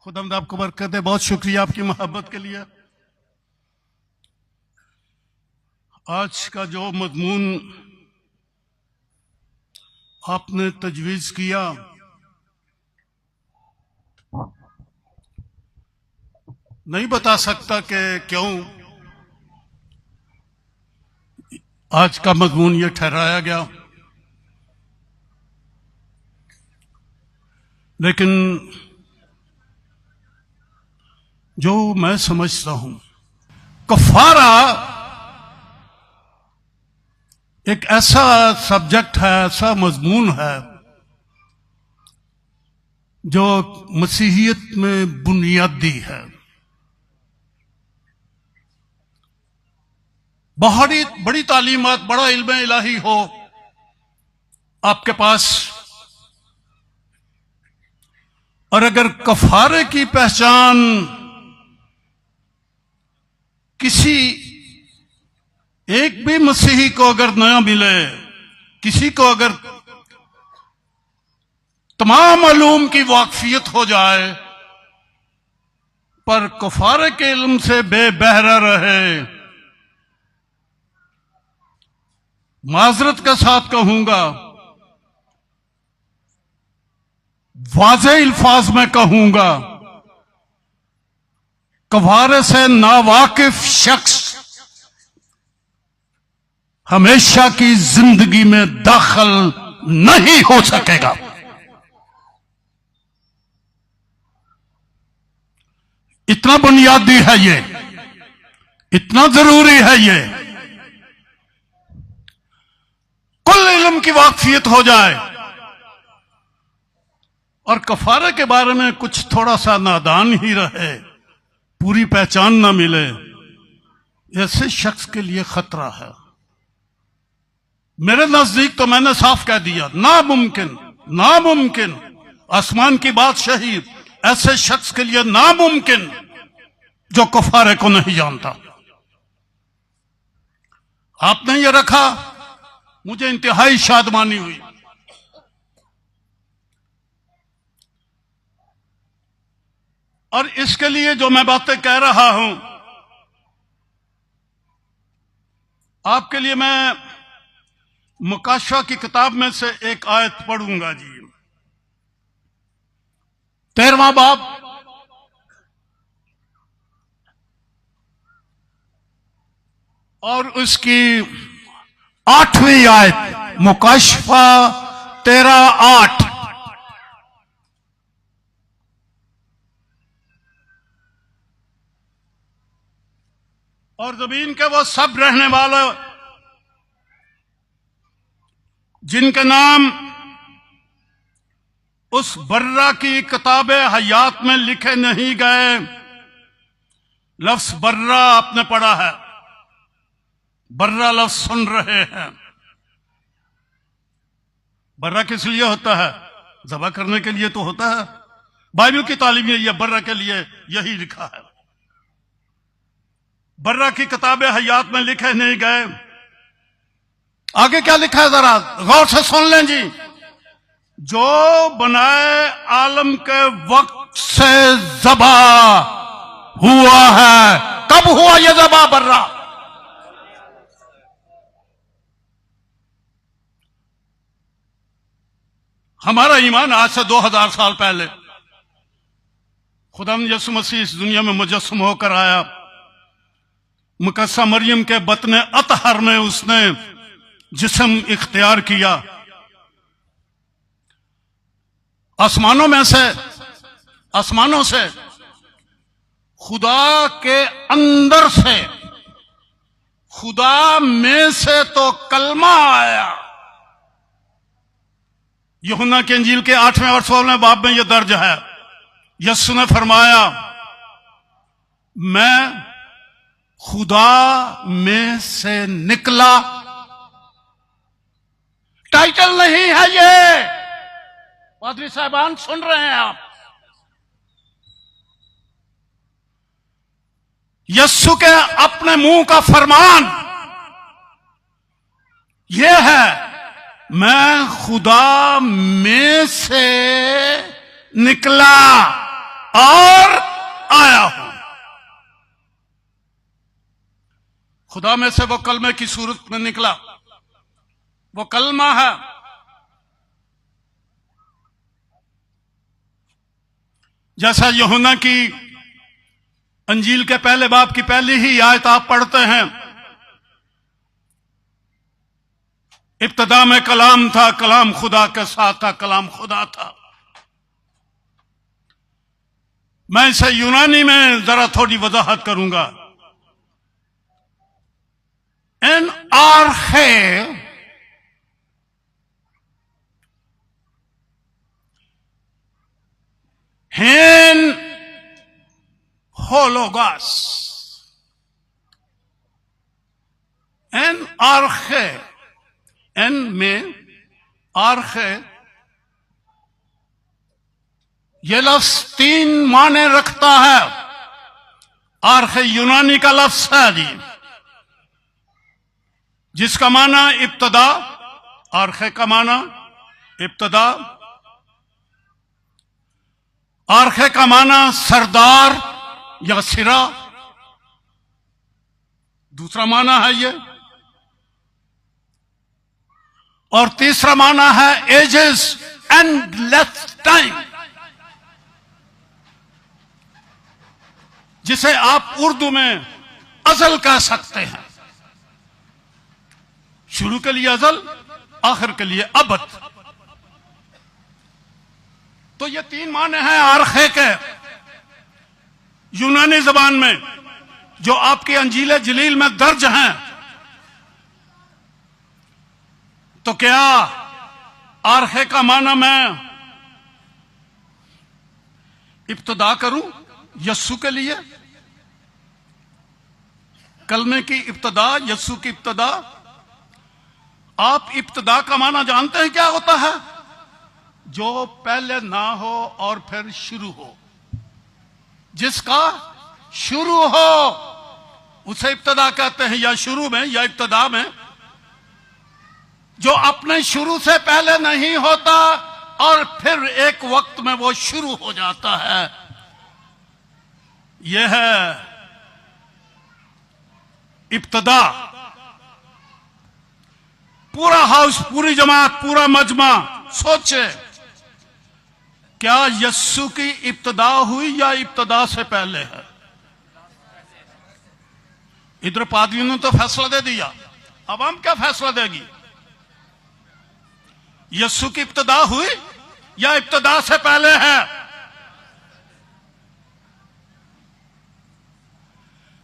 खुदावंद आपको बरकत दे। बहुत शुक्रिया आपकी मोहब्बत के लिए। आज का जो मजमून आपने तजवीज किया, नहीं बता सकता कि क्यों आज का मजमून ये ठहराया गया, लेकिन जो मैं समझता हूं, कफारा एक ऐसा सब्जेक्ट है, ऐसा मजमून है जो मसीहियत में बुनियादी है। बहुत बड़ी तालीमात, बड़ा इल्म इलाही हो आपके पास, और अगर कफारे की पहचान किसी एक भी मसीही को अगर न मिले, किसी को अगर तमाम मालूम की वाकफियत हो जाए पर कफारे के इल्म से बेबहरा रहे, माजरत के साथ कहूंगा, वाज़े अल्फाज में कहूंगा, कफारे से नावाकिफ शख्स हमेशा की जिंदगी में दाखिल नहीं हो सकेगा। इतना बुनियादी है ये, इतना जरूरी है ये। कुल इल्म की वाकफियत हो जाए और कफारे के बारे में कुछ थोड़ा सा नादान ही रहे, पूरी पहचान ना मिले, ऐसे शख्स के लिए खतरा है। मेरे नजदीक तो मैंने साफ कह दिया, नामुमकिन, नामुमकिन। आसमान की बादशाही ऐसे शख्स के लिए नामुमकिन जो कफारे को नहीं जानता। आपने ये रखा, मुझे इंतहाई शादमानी हुई। और इसके लिए जो मैं बातें कह रहा हूं, आपके लिए मैं मुकाशवा की किताब में से एक आयत पढ़ूंगा जी। 13वां बाब और उसकी 8वीं आयत, मुकाशवा 13:8। और जमीन के वो सब रहने वाले जिनके नाम उस बर्रा की किताबे हयात में लिखे नहीं गए। लफ्ज बर्रा आपने पढ़ा है, बर्रा लफ्ज सुन रहे हैं। बर्रा किस लिए होता है? ज़बह करने के लिए तो होता है। बाइबल की तालीम में यह बर्रा के लिए यही लिखा है। बर्रा की किताबें हयात में लिखे नहीं गए। आगे क्या लिखा है, जरा गौर से सुन लें जी। जो बनाए आलम के वक्त से ज़बा हुआ है। कब हुआ यह ज़बा बर्रा? हमारा ईमान आज से 2000 साल पहले खुदावंद यीशु मसीह इस दुनिया में मुजस्सम होकर आया। मुकद्दसा मरियम के बतन अतहर में उसने जिस्म इख्तियार किया। आसमानों से खुदा के अंदर से, खुदा में से तो कलमा आया। यूहन्ना के इंजील के 8वें और 16वें बाब में यह दर्ज है। यीशु ने फरमाया, मैं खुदा में से निकला। टाइटल नहीं है ये, पादरी साहबान सुन रहे हैं आप। यीशु के अपने मुंह का फरमान यह है, मैं खुदा में से निकला। और आया हूं। खुदा में से वो कलमे की सूरत में निकला, वो कलमा है। जैसा यूहन्ना की अंजील के पहले बाब की पहली ही आयत आप पढ़ते हैं, इब्तदा में कलाम था, कलाम खुदा के साथ था, कलाम खुदा था। मैं इसे यूनानी में जरा थोड़ी वजाहत करूंगा। एन आर्हे हेन होलोगास, एन आर्हे, एन में आर्हे, यह लफ्ज 3 माने रखता है। आर्हे यूनानी का लफ्ज है जी, जिसका माना इब्तदा, आर्हे का माना इब्तदा, आर्हे का माना सरदार या सिरा, दूसरा माना है ये, और तीसरा माना है एजेस, एंडलेस टाइम, जिसे आप उर्दू में अजल कह सकते हैं। शुरू के लिए अजल, आखिर के लिए अबद। तो ये 3 माने हैं आर्खे के यूनानी जबान में, जो आपकी अंजील जलील में दर्ज हैं। तो क्या आर्हे का माना मैं इब्तदा करूं यस्सु के लिए? कलमे की इब्तदा, यस्सु की इब्तदा। आप इब्तदा का माना जानते हैं क्या होता है? जो पहले ना हो और फिर शुरू हो, जिसका शुरू हो उसे इब्तदा कहते हैं, या शुरू में या इब्तदा में। जो अपने शुरू से पहले नहीं होता और फिर एक वक्त में वो शुरू हो जाता है, यह है इब्तदा। पूरा हाउस, पूरी जमात, पूरा मजमा सोचे, क्या यस्सु की इब्तदा हुई या इब्तदा से पहले है? इधर पादरियों ने तो फैसला दे दिया, अब हम क्या फैसला देगी? यस्सु की इब्तदा हुई या इब्तदा से पहले है?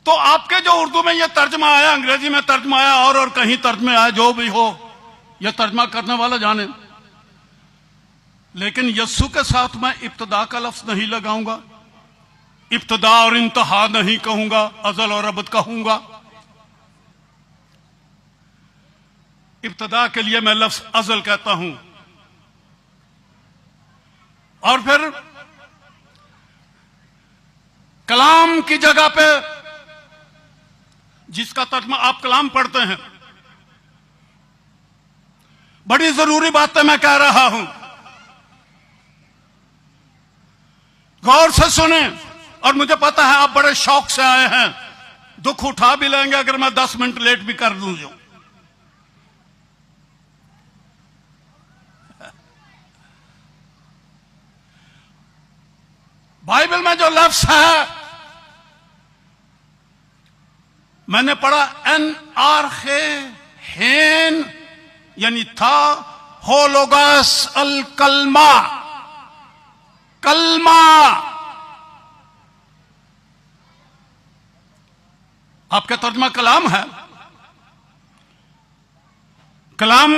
तो आपके जो उर्दू में यह तर्जमा आया, अंग्रेजी में तर्जमा आया, और कहीं तर्जमे आया, जो भी हो, यह तर्जमा करने वाला जाने। लेकिन यस्सु के साथ मैं इब्तदा का लफ्ज नहीं लगाऊंगा, इब्तदा और इंतहा नहीं कहूंगा, अजल और अबद कहूंगा। इब्तदा के लिए मैं लफ्ज अजल कहता हूं, और फिर कलाम की जगह पे, जिसका तर्जमा आप कलाम पढ़ते हैं, बड़ी जरूरी बातें मैं कह रहा हूं, गौर से सुने। और मुझे पता है आप बड़े शौक से आए हैं, दुख उठा भी लेंगे अगर मैं 10 मिनट लेट भी कर दूं। जो बाइबल में जो लफ्ज है मैंने पढ़ा, एन आर्हे हेन, यानी था, होलोगास अल कलमा, कलमा। आपका तर्जमा कलाम है। कलाम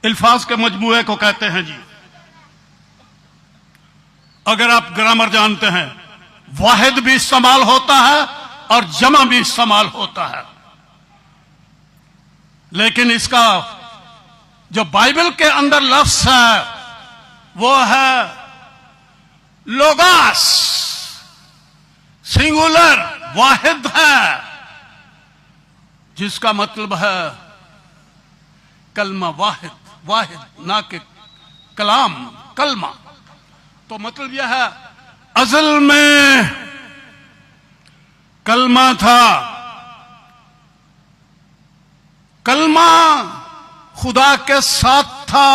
अल्फाज के मजमूए को कहते हैं जी। अगर आप ग्रामर जानते हैं, वाहिद भी इस्तेमाल होता है और जमा भी इस्तेमाल होता है, लेकिन इसका जो बाइबल के अंदर लफ्ज है वो है लोगास, सिंगुलर, वाहिद है, जिसका मतलब है कलमा। वाहिद, वाहिद, ना कि कलाम, कलमा। तो मतलब यह है अज़ल में कलमा था, कलमा खुदा के साथ था,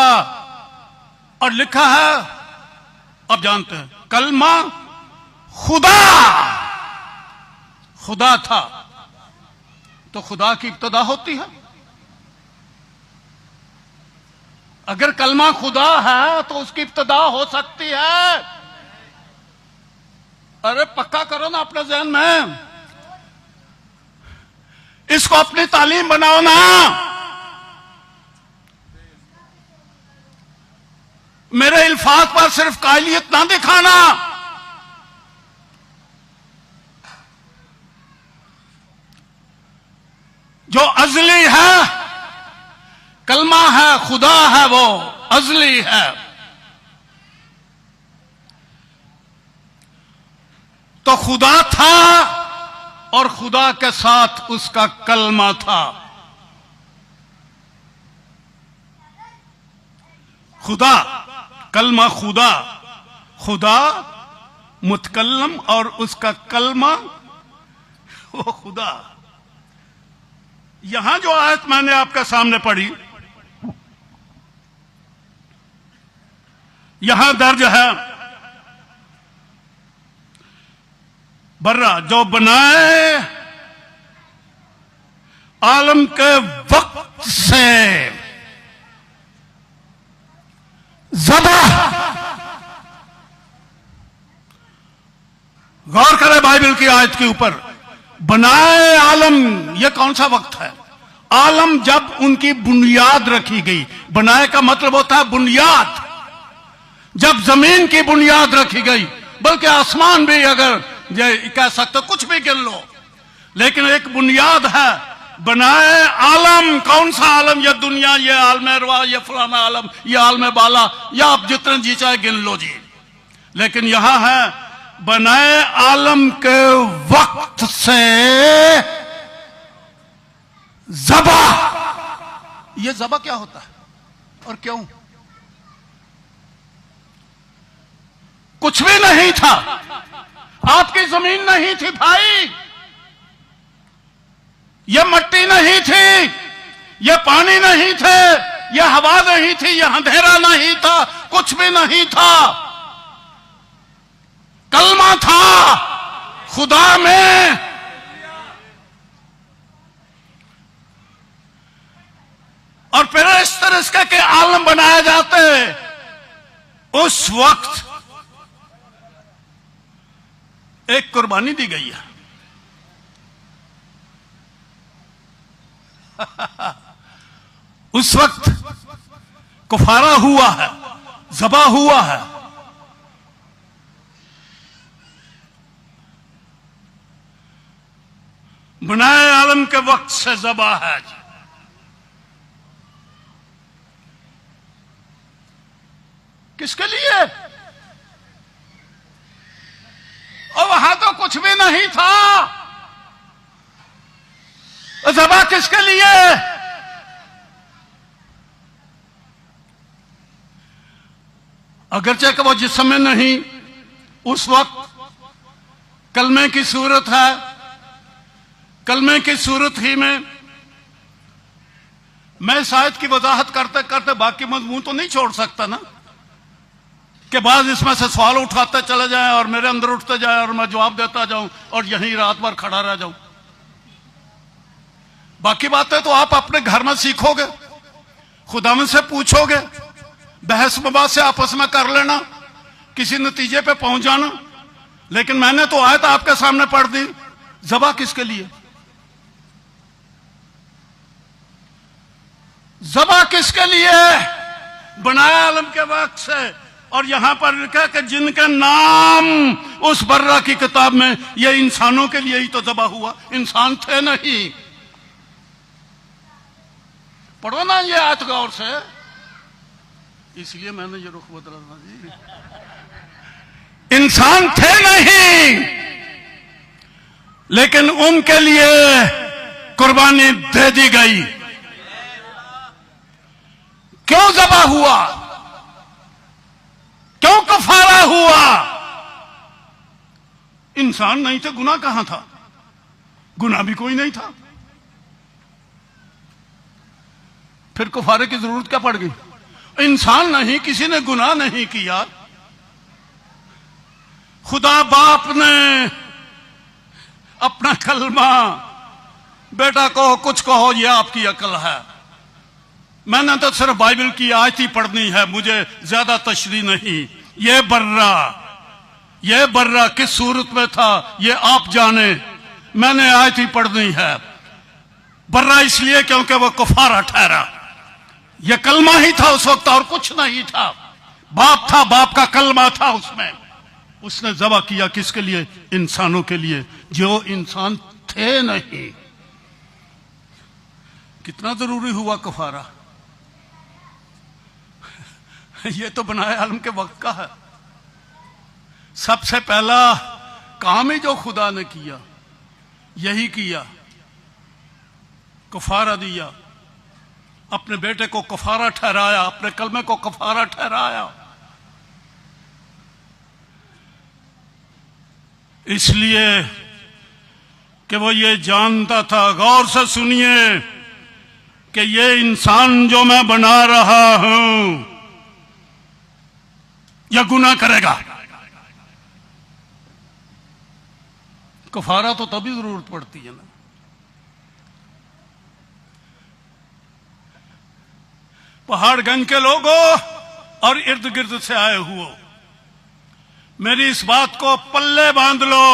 और लिखा है, अब जानते हैं, कलमा खुदा खुदा था। तो खुदा की इब्तिदा होती है। अगर कलमा खुदा है तो उसकी इब्तिदा हो सकती है। अरे पक्का करो ना अपने ज़हन में, इसको अपनी तालीम बनाओ ना। मेरे इल्फाज पर सिर्फ कायलियत ना दिखाना। जो अज़ली है, कलमा है, खुदा है, वो अज़ली है। तो खुदा था और खुदा के साथ उसका कलमा था। खुदा, कलमा खुदा, खुदा मुतकल्लम और उसका कलमा वो खुदा। यहां जो आयत मैंने आपके सामने पढ़ी, यहां दर्ज है, बर्रा जो बनाए आलम के वक्त से ज़बा। गौर करें बाइबल की आयत के ऊपर, बनाए आलम, यह कौन सा वक्त है? आलम जब उनकी बुनियाद रखी गई। बनाए का मतलब होता है बुनियाद। जब जमीन की बुनियाद रखी गई, बल्कि आसमान भी अगर ये कह सकते, कुछ भी गिन लो, लेकिन एक बुनियाद है। बनाए आलम, कौन सा आलम? ये दुनिया, ये आलम अरवा, ये फलाना आलम, ये आलम बाला, या आप जितने जी चाहे गिन लो जी। लेकिन यहां है बनाए आलम के वक्त से ज़बा। ये ज़बा क्या होता है और क्यों? कुछ भी नहीं था, आपकी जमीन नहीं थी भाई, यह मिट्टी नहीं थी, यह पानी नहीं थे, यह हवा नहीं थी, यह अंधेरा नहीं था, कुछ भी नहीं था। कलमा था खुदा में। और फिर इस तरह के आलम बनाए जाते। उस वक्त एक कुर्बानी दी गई है। उस वक्त कुफारा हुआ है, ज़बा हुआ है। बनाए आलम के वक्त से ज़बा है। किसके लिए? और वहां तो कुछ भी नहीं था। ज़बा किसके लिए? अगरचे कि वो जिस्म में नहीं, उस वक्त कलमे की सूरत है। कलमे की सूरत ही में मैं शायद की वजाहत करते करते बाकी मजमून तो नहीं छोड़ सकता ना, कि बाद इसमें से सवाल उठाते चले जाएं और मेरे अंदर उठते जाए और मैं जवाब देता जाऊं और यहीं रात भर खड़ा रह जाऊं। बाकी बातें तो आप अपने घर में सीखोगे, खुदावन से पूछोगे, बहस बबास से आपस में कर लेना, किसी नतीजे पे पहुंच जाना। लेकिन मैंने तो आयत आपके सामने पढ़ दी। ज़बा किसके लिए? ज़बा किसके लिए? बनाया आलम के वक्त से। और यहां पर लिखा कि जिनके नाम उस बर्रा की किताब में, ये इंसानों के लिए ही तो ज़बा हुआ, इंसान थे नहीं। पढ़ो ना ये आयत गौर से, इसलिए मैंने ये रुख बदला था जी। इंसान थे नहीं, लेकिन उनके लिए कुर्बानी दे दी गई। क्यों ज़बा हुआ? क्यों कफारा हुआ? इंसान नहीं थे, गुनाह कहां था? गुनाह भी कोई नहीं था, फिर कुफारे की जरूरत क्या पड़ गई? इंसान नहीं, किसी ने गुनाह नहीं किया। खुदा बाप ने अपना कलमा, बेटा कहो कुछ कहो, ये आपकी अकल है। मैंने तो सिर्फ बाइबल की आयत ही पढ़नी है, मुझे ज्यादा तशरीह नहीं। ये बर्रा किस सूरत में था ये आप जाने, मैंने आयत ही पढ़नी है। बर्रा इसलिए क्योंकि वो कुफारा ठहरा। ये कलमा ही था उस वक्त और कुछ नहीं था। बाप था, बाप का कलमा था उसमें। उसने ज़बह किया किसके लिए? इंसानों के लिए, जो इंसान थे नहीं। कितना जरूरी हुआ कफारा? ये तो बनाए आलम के वक्त का है। सबसे पहला काम ही जो खुदा ने किया यही किया, कफारा दिया, अपने बेटे को कफारा ठहराया, अपने कलमे को कफारा ठहराया। इसलिए कि वो ये जानता था, गौर से सुनिए, कि ये इंसान जो मैं बना रहा हूं यह गुनाह करेगा। कफारा तो तभी जरूरत पड़ती है ना। पहाड़गंज के लोगों और इर्द गिर्द से आए हुए, मेरी इस बात को पल्ले बांध लो।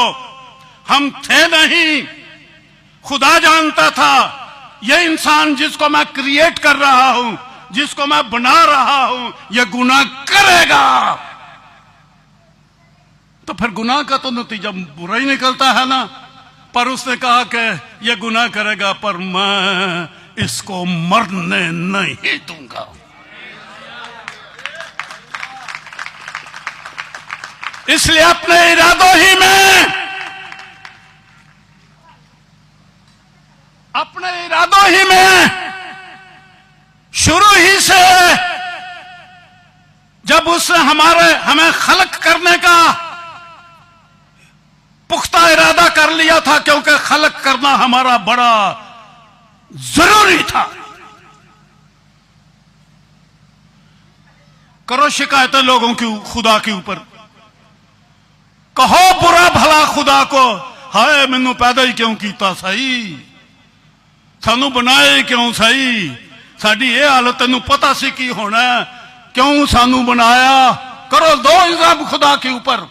हम थे नहीं, खुदा जानता था ये इंसान जिसको मैं क्रिएट कर रहा हूं, जिसको मैं बना रहा हूं, ये गुनाह करेगा। तो फिर गुनाह का तो नतीजा बुरा ही निकलता है ना। पर उसने कहा कि ये गुनाह करेगा, पर मैं इसको मरने नहीं दूंगा। इसलिए अपने इरादों ही में, शुरू ही से जब उसने हमें खलक करने का पुख्ता इरादा कर लिया था, क्योंकि खलक करना हमारा बड़ा जरूरी था। करो शिकायतें लोगों की खुदा के ऊपर, कहो बुरा भला खुदा को, हाय मैनू पैदा ही क्यों किया सही, सानू बनाए क्यों सही, साडी ये हालत तेनू पता सी की होना, क्यों सानू बनाया। करो दो इल्जाम खुदा के ऊपर।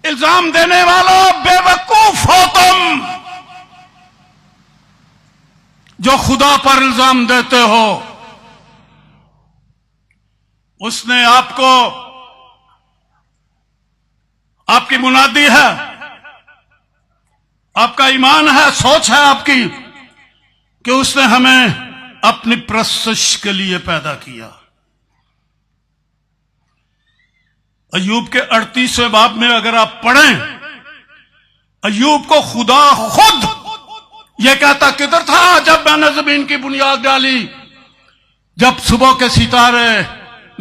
इल्जाम देने वालों बेवकूफ हो तुम, जो खुदा पर इल्जाम देते हो। उसने आपको, आपकी मुनादी है, आपका ईमान है, सोच है आपकी कि उसने हमें अपनी प्रस्तुति के लिए पैदा किया। अय्यूब के 38वें बाब में अगर आप पढ़ें, अय्यूब को खुदा खुद यह कहता, किधर था जब मैंने जमीन की बुनियाद डाली, जब सुबह के सितारे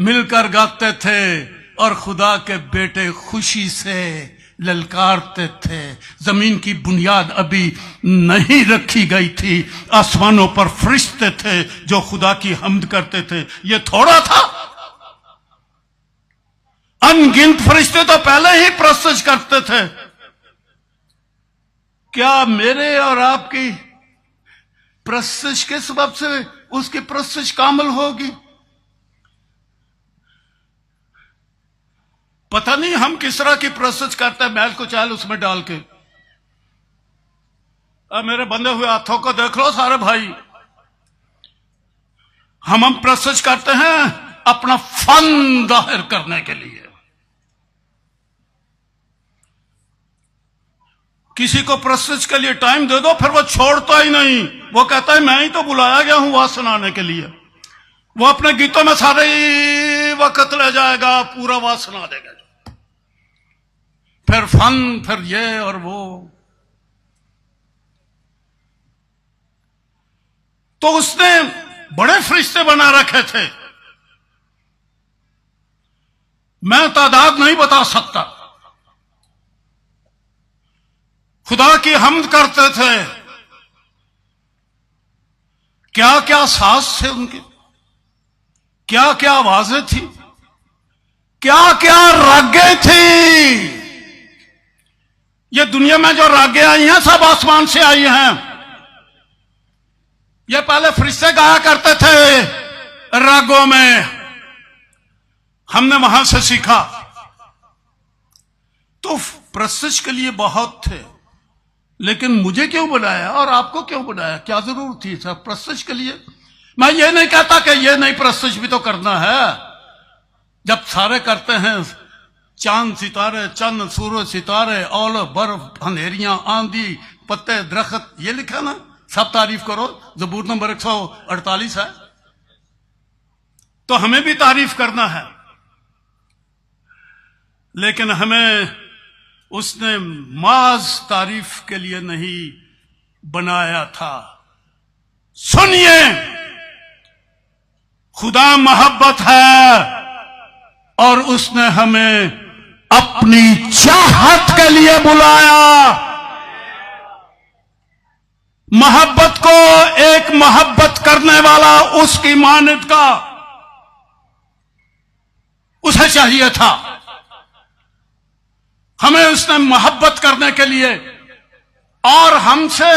मिलकर गाते थे और खुदा के बेटे खुशी से ललकारते थे। जमीन की बुनियाद अभी नहीं रखी गई थी, आसमानों पर फरिश्ते थे जो खुदा की हम्द करते थे। ये थोड़ा था, अनगिनत फरिश्ते तो पहले ही प्रस्तुत करते थे। क्या मेरे और आपकी प्रस्तुत के सबब से उसकी प्रस्तुत कामल होगी? पता नहीं हम किस तरह की प्रस्तुत करते हैं, मैल को चाल उसमें डाल के। अब मेरे बंधे हुए हाथों को देख लो सारे भाई, हम प्रस्तुत करते हैं अपना फन जाहिर करने के लिए। किसी को प्रस्तुत के लिए टाइम दे दो, फिर वो छोड़ता ही नहीं। वो कहता है मैं ही तो बुलाया गया हूं वाज सुनाने के लिए। वो अपने गीतों में सारे वक्त ले जाएगा, पूरा वाज सुना देगा, फिर फन, फिर ये और वो। तो उसने बड़े फरिश्ते बना रखे थे, मैं तादाद नहीं बता सकता। हमद करते थे, क्या क्या साज थे उनके, क्या क्या आवाजें थी, क्या क्या रागें थी। ये दुनिया में जो रागें आई हैं सब आसमान से आई हैं। ये पहले फरिश्ते गाया करते थे रागों में, हमने वहां से सीखा। तो प्रस्तुत के लिए बहुत थे, लेकिन मुझे क्यों बनाया और आपको क्यों बनाया? क्या जरूरत थी सर प्रस्तुत के लिए? मैं ये नहीं कहता कि ये नहीं, प्रस्तुत भी तो करना है। जब सारे करते हैं, चांद सितारे, चंद सूरज सितारे, ओले बर्फ अंधेरियां आंधी पत्ते दरख्त, ये लिखा ना, सब तारीफ करो। ज़बूर नंबर 148 है। तो हमें भी तारीफ करना है, लेकिन हमें उसने माज तारीफ के लिए नहीं बनाया था। सुनिए, खुदा मोहब्बत है और उसने हमें अपनी चाहत के लिए बुलाया। मोहब्बत को एक मोहब्बत करने वाला उसकी मानद का उसे चाहिए था। हमें उसने मोहब्बत करने के लिए, और हमसे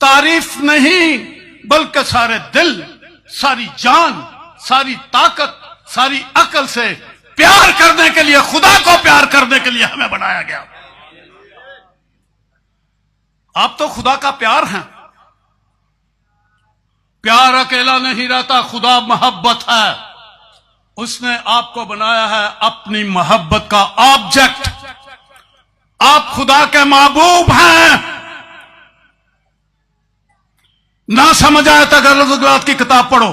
तारीफ नहीं बल्कि सारे दिल, सारी जान, सारी ताकत, सारी अकल से प्यार करने के लिए, खुदा को प्यार करने के लिए हमें बनाया गया। आप तो खुदा का प्यार हैं। प्यार अकेला नहीं रहता, खुदा मोहब्बत है। उसने आपको बनाया है अपनी मोहब्बत का ऑब्जेक्ट। आप खुदा के महबूब हैं। ना समझ आया तो गज़ल-ओ-गज़लात की किताब पढ़ो,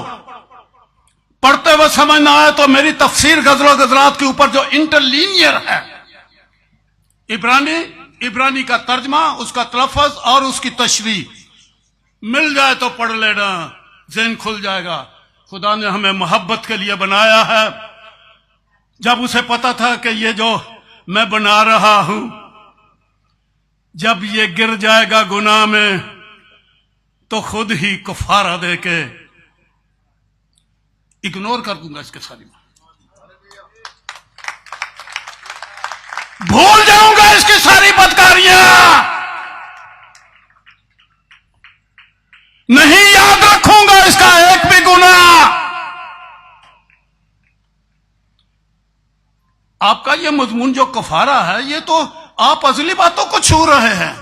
पढ़ते हुए समझ ना आए तो मेरी तफसीर गज़ल-ओ-गज़लात के ऊपर जो इंटरलीनियर है, इब्रानी का तर्जमा, उसका तलफ़्फ़ुज़ और उसकी तशरीह मिल जाए तो पढ़ लेना, ज़हन खुल जाएगा। खुदा ने हमें मोहब्बत के लिए बनाया है। जब उसे पता था कि ये जो मैं बना रहा हूं, जब ये गिर जाएगा गुनाह में तो खुद ही कफारा देके इग्नोर कर दूंगा, इसके सारी भूल जाऊंगा इसकी सारी बदकारियां, नहीं याद रखूंगा इसका एक भी गुनाह। आपका ये मजमून जो कफारा है, ये तो आप अजली बातों को छू रहे हैं।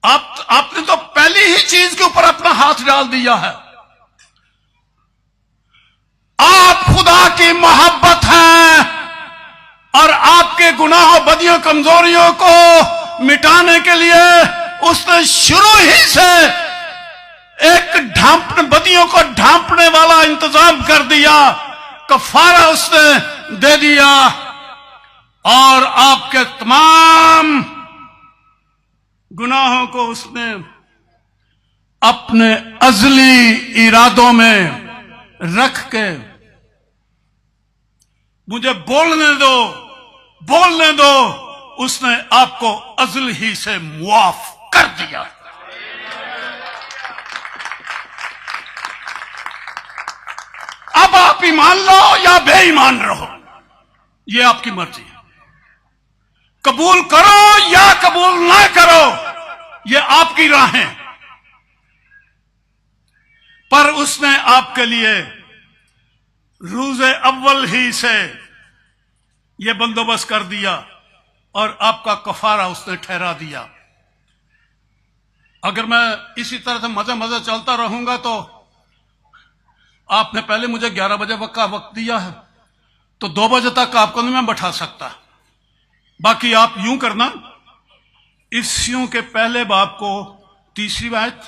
आपने तो पहली ही चीज के ऊपर अपना हाथ डाल दिया है। आप खुदा की मोहब्बत हैं और आपके गुनाहों, बदियों, कमजोरियों को मिटाने के लिए उसने शुरू ही से एक बदियों को ढांपने वाला इंतजाम कर दिया। कफारा उसने दे दिया और आपके तमाम गुनाहों को उसने अपने अजली इरादों में रख के, मुझे बोलने दो, उसने आपको अजल ही से मुआफ कर दिया। अब आप ईमान लो या बेईमान रहो, यह आपकी मर्जी है। कबूल करो या कबूल ना करो, यह आपकी राहें। पर उसने आपके लिए रोज़े अव्वल ही से यह बंदोबस्त कर दिया और आपका कफारा उसने ठहरा दिया। अगर मैं इसी तरह से मजे चलता रहूंगा तो आपने पहले मुझे 11 बजे का वक्त दिया है, तो 2 बजे तक आपको नहीं मैं बैठा सकता। बाकी आप यूं करना, इफ्सियों के पहले बाब को 3वीं आयत,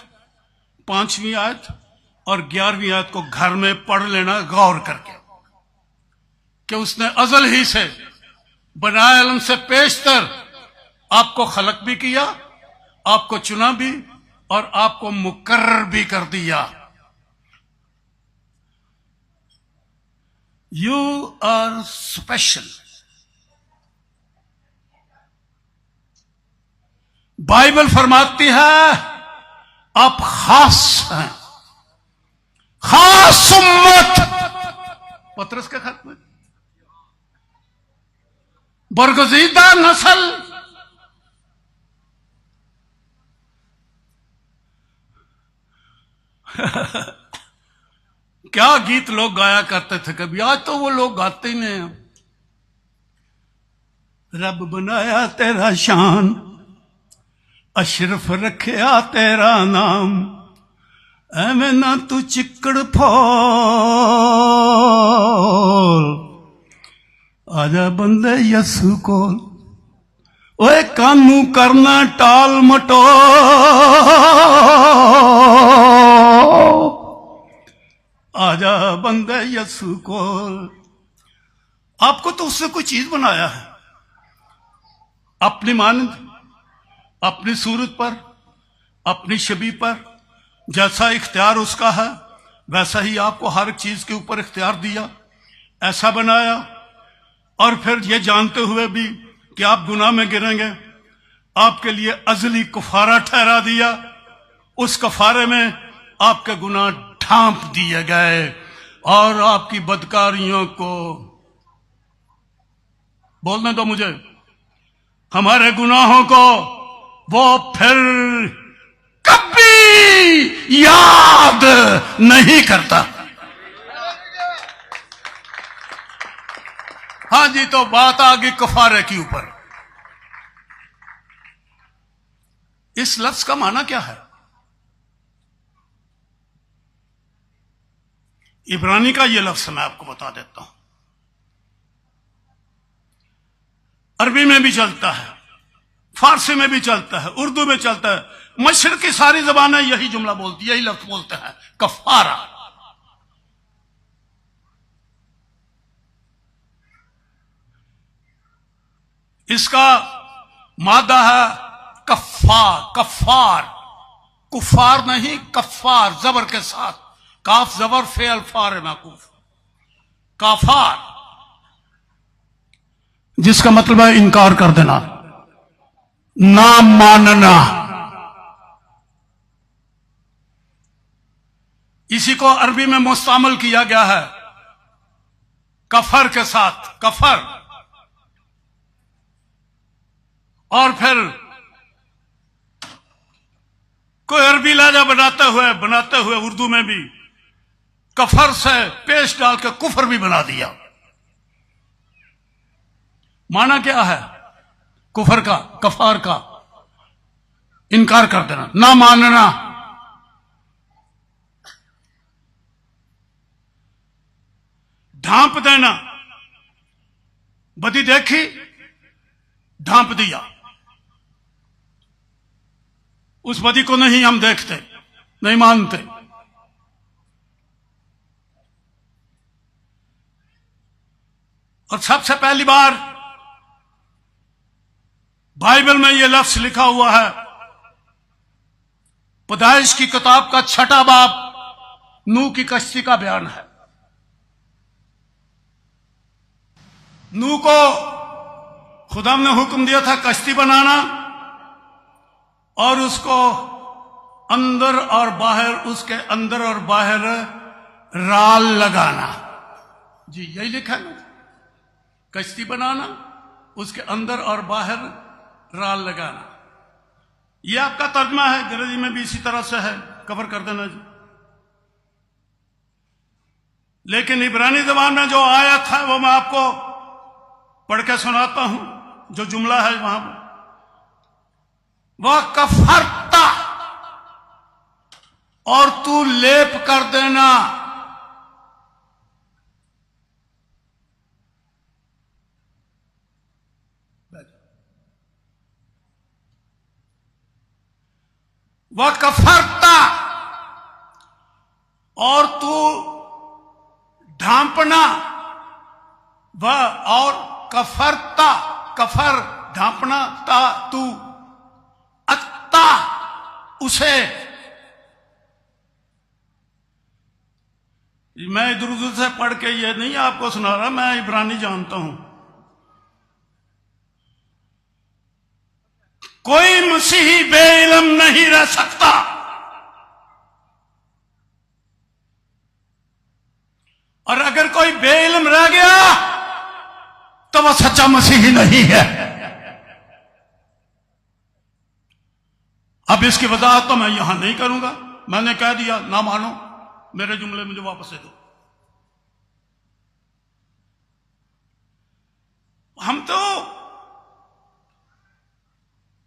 5वीं आयत और 11वीं आयत को घर में पढ़ लेना गौर करके, कि उसने अजल ही से बनाए इल्म से पेशतर आपको खलक भी किया, आपको चुना भी और आपको मुकर्रर भी कर दिया। You are special. बाइबल फरमाती है आप खास हैं, खास उम्मत। पतरस के खत में बरगजीदा नस्ल। क्या गीत लोग गाया करते थे कभी, आज तो वो लोग गाते ही नहीं हैं। रब बनाया तेरा शान, अशरफ रखिया तेरा नाम, एवें ना तू चिक्कड़ फोल, आजा बंदे यसु को, ओए कानू करना टाल मटोल, आजा बंदे यसु को। आपको तो उससे कोई चीज बनाया है, अपनी मानंद, अपनी सूरत पर, अपनी शबी पर। जैसा इख्तियार उसका है वैसा ही आपको हर एक चीज के ऊपर इख्तियार दिया, ऐसा बनाया। और फिर ये जानते हुए भी कि आप गुनाह में गिरेंगे, आपके लिए अजली कफारा ठहरा दिया। उस कफारे में आपके गुनाह ढांप दिए गए और आपकी बदकारियों को, बोलने दो मुझे, हमारे गुनाहों को वो फिर कभी याद नहीं करता। हां जी, तो बात आ गई कफारे के ऊपर। इस लफ्ज का माना क्या है? इब्रानी का यह लफ्ज मैं आपको बता देता हूं। अरबी में भी चलता है, फारसी में भी चलता है, उर्दू में चलता है, मशरिक की सारी जबानें यही जुमला बोलती, यही लफ्ज बोलते हैं, कफारा। इसका मादा है कफ्फार, कफ्फार, कुफार नहीं, कफ्फार जबर के साथ, काफ जबर फे अल्फार माकूफ, काफार, जिसका मतलब है इनकार कर देना, ना मानना। इसी को अरबी में मुस्तअमल किया गया है कफर के साथ, कफर। और फिर कोई अरबी लहजा बनाते हुए उर्दू में भी कफर से पेश डाल के कुफर भी बना दिया। माना क्या है कुफर का, कफार का? इनकार कर देना, ना मानना। ढांप देना, बदी देखी ढांप दिया, उस बदी को नहीं हम देखते, नहीं मानते। और सबसे पहली बार बाइबल में यह लफ्ज लिखा हुआ है, पैदाइश की किताब का 6वां बाब, नूह की कश्ती का बयान है। नूह को खुदा ने हुक्म दिया था कश्ती बनाना और उसको अंदर और बाहर, उसके अंदर और बाहर राल लगाना। जी यही लिखा है, कश्ती बनाना, उसके अंदर और बाहर राल लगाना। यह आपका तर्जमा है, अंग्रेजी में भी इसी तरह से है, कवर कर देना जी। लेकिन इब्रानी ज़बान में जो आयत है वो मैं आपको पढ़ के सुनाता हूं। जो जुमला है वहां पर, वह कफरता, और तू लेप कर देना। वह कफरता, और तू ढांपना। वह और कफरता, कफर ढांपना, ता तू, अत्ता उसे। मैं इधर उधर से पढ़ के ये नहीं आपको सुना रहा, मैं इब्रानी जानता हूं। कोई मसीही बेइल्म नहीं रह सकता। और अगर कोई बेइल्म रह गया तो वह सच्चा मसीही नहीं है। अब इसकी वजाहत तो मैं यहां नहीं करूंगा, मैंने कह दिया, ना मानो मेरे जुमले मुझे वापस दे दो। हम तो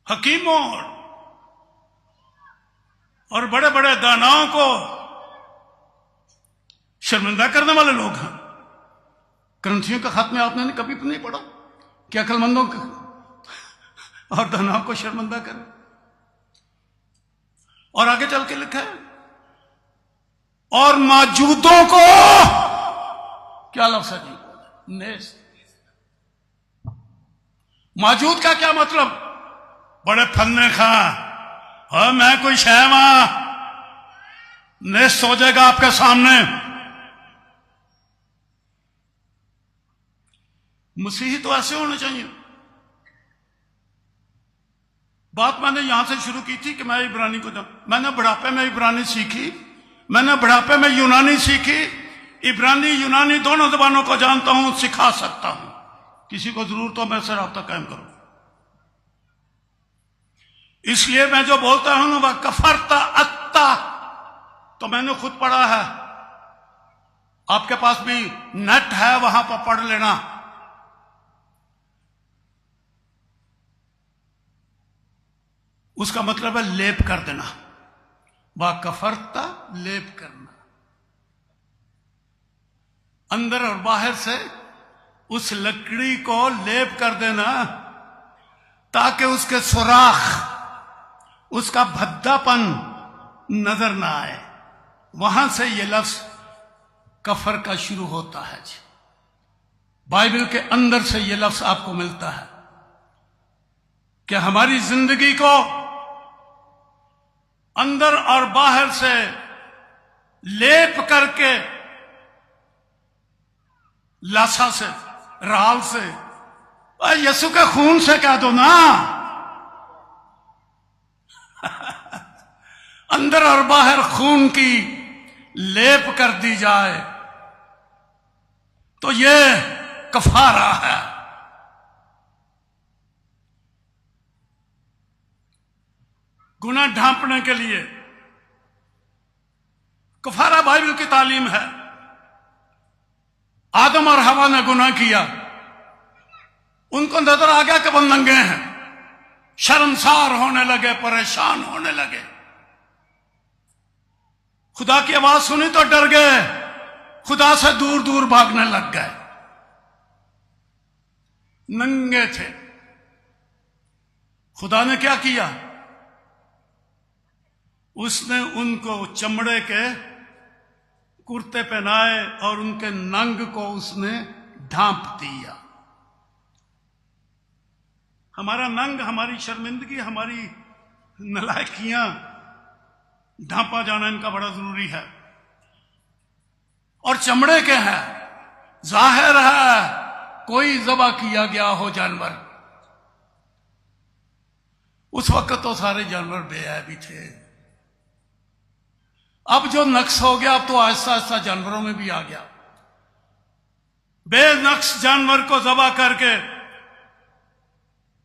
हकीमों और बड़े बड़े दानाओं को शर्मिंदा करने वाले लोग हैं। ग्रंथियों का खत में आपने कभी नहीं पढ़ा कि अक्लमंदों और दानाओं को शर्मिंदा करें। और आगे चल के लिखा है, और मौजूदों को, क्या लफ्ज़ है जी, नेस। मौजूद का क्या मतलब? बड़े फलने खा, हाँ मैं कोई शहमा, नेस हो जाएगा आपके सामने। मसीही तो ऐसे होने चाहिए। बात मैंने यहां से शुरू की थी कि मैं इब्रानी को मैंने बुढ़ापे में इब्रानी सीखी, मैंने बुढ़ापे में यूनानी सीखी। इब्रानी यूनानी दोनों जबानों को जानता हूं, सिखा सकता हूं। किसी को जरूरत हो मैं से राब्ता कायम करूं। इसलिए मैं जो बोलता हूं वह कफरता अत्ता, तो मैंने खुद पढ़ा है, आपके पास भी नेट है, वहां पर पढ़ लेना। उसका मतलब है लेप कर देना, वह कफरता लेप करना, अंदर और बाहर से उस लकड़ी को लेप कर देना ताकि उसके सुराख, उसका भद्दापन नजर ना आए। वहां से यह लफ्ज कफर का शुरू होता है जी। बाइबल के अंदर से यह लफ्ज आपको मिलता है कि हमारी जिंदगी को अंदर और बाहर से लेप करके, लाशा से, राल से, यीशु के खून से कह दो ना, अंदर और बाहर खून की लेप कर दी जाए तो ये कफारा है। गुनाह ढांपने के लिए कफारा बाइबल की तालीम है। आदम और हवा ने गुनाह किया, उनको नजर आ गया कि वो नंगे हैं, शर्मसार होने लगे, परेशान होने लगे। खुदा की आवाज सुनी तो डर गए, खुदा से दूर दूर भागने लग गए। नंगे थे। खुदा ने क्या किया? उसने उनको चमड़े के कुर्ते पहनाए और उनके नंग को उसने ढांप दिया। हमारा नंग, हमारी शर्मिंदगी, हमारी नालायकियां ढांपा जाना इनका बड़ा जरूरी है। और चमड़े के हैं, जाहिर है कोई ज़बह किया गया हो जानवर। उस वक्त तो सारे जानवर बेऐबी थे। अब जो नक्श हो गया, अब तो आहिस्ता आहिस्ता जानवरों में भी आ गया। बेनक्श जानवर को ज़बह करके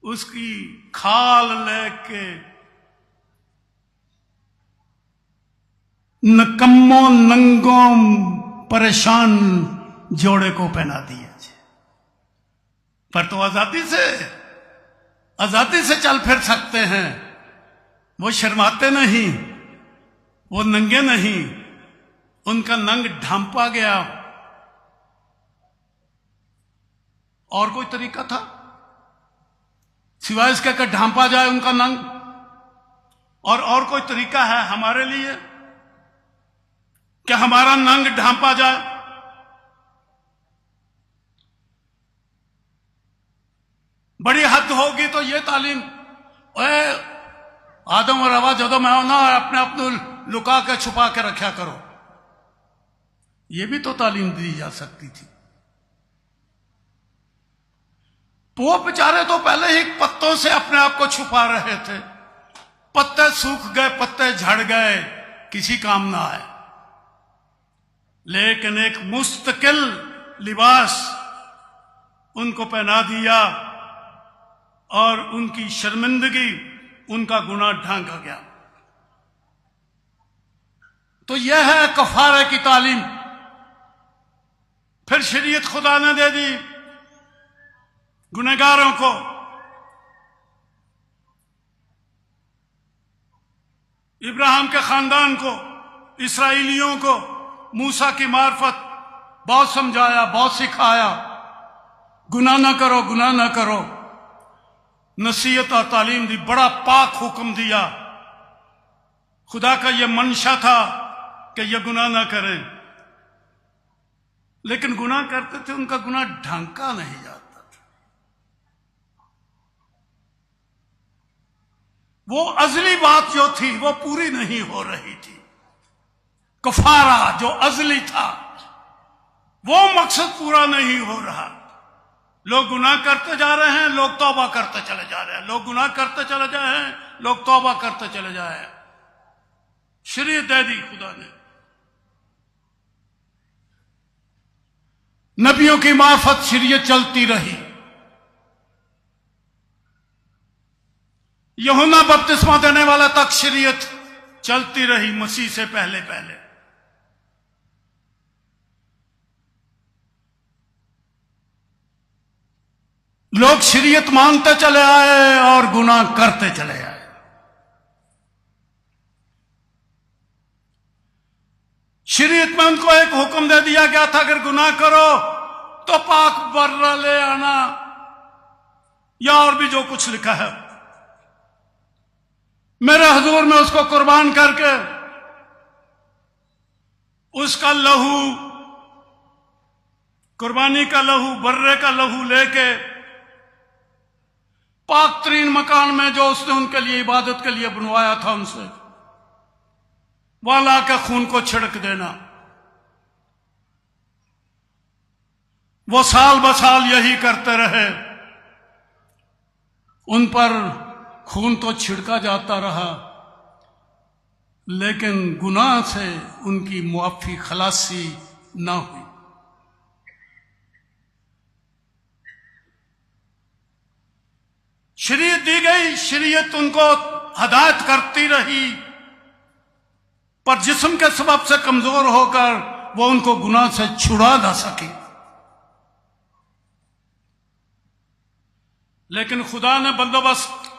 उसकी खाल लेके नकम्मों नंगों परेशान जोड़े को पहना दिया। पर तो आजादी से चल फिर सकते हैं, वो शर्माते नहीं, वो नंगे नहीं, उनका नंग ढांपा गया। और कोई तरीका था सिवाय इसके कि ढांपा जाए उनका नंग? और कोई तरीका है हमारे लिए कि हमारा नंग ढांपा जाए? बड़ी हद होगी तो ये तालीम, आदम और हवा जो मैं ना अपने आप को लुका के छुपा के रखा करो, ये भी तो तालीम दी जा सकती थी। वो बेचारे तो पहले ही पत्तों से अपने आप को छुपा रहे थे। पत्ते सूख गए, पत्ते झड़ गए, किसी काम ना आए। लेकिन एक मुस्तकिल लिबास उनको पहना दिया और उनकी शर्मिंदगी, उनका गुनाह ढांका गया। तो यह है कफारे की तालीम। फिर शरीयत खुदा ने दे दी गुनहगारों को। इब्राहिम के खानदान को, इसराइलियों को मूसा की मार्फत बहुत समझाया, बहुत सिखाया, गुनाह ना करो, गुनाह ना करो। नसीहत और तालीम दी, बड़ा पाक हुक्म दिया। खुदा का यह मंशा था कि यह गुनाह ना करें, लेकिन गुनाह करते थे, उनका गुनाह ढांका नहीं जाता था। वो अजली बात जो थी वो पूरी नहीं हो रही थी। कफारा जो अजली था वो मकसद पूरा नहीं हो रहा। लोग गुनाह करते जा रहे हैं, लोग तौबा करते चले जा रहे हैं, लोग गुनाह करते चले जा रहे हैं, लोग तौबा करते चले जा रहे हैं। शरीयत दे दी खुदा ने, नबियों की मार्फत शरीयत चलती रही। यूहन्ना बपतिस्मा देने वाला तक शरीयत चलती रही, मसीह से पहले पहले। लोग शरीयत मानते चले आए और गुनाह करते चले आए। शरीयत में उनको एक हुक्म दे दिया गया था, अगर गुनाह करो तो पाक बर्रा ले आना, या और भी जो कुछ लिखा है, मेरे हुजूर में उसको कुर्बान करके उसका लहू, कुर्बानी का लहू, बर्रे का लहू लेके पाक तरीन मकान में जो उसने उनके लिए इबादत के लिए बनवाया था, उनसे वहां लाकर खून को छिड़क देना। वो साल ब साल यही करते रहे। उन पर खून तो छिड़का जाता रहा, लेकिन गुनाह से उनकी मुआफी खलासी ना हुई। शरीयत दी गई, शरीयत उनको हदायत करती रही, पर जिस्म के सबब से कमजोर होकर वो उनको गुनाह से छुड़ा ना सकी। लेकिन खुदा ने बंदोबस्त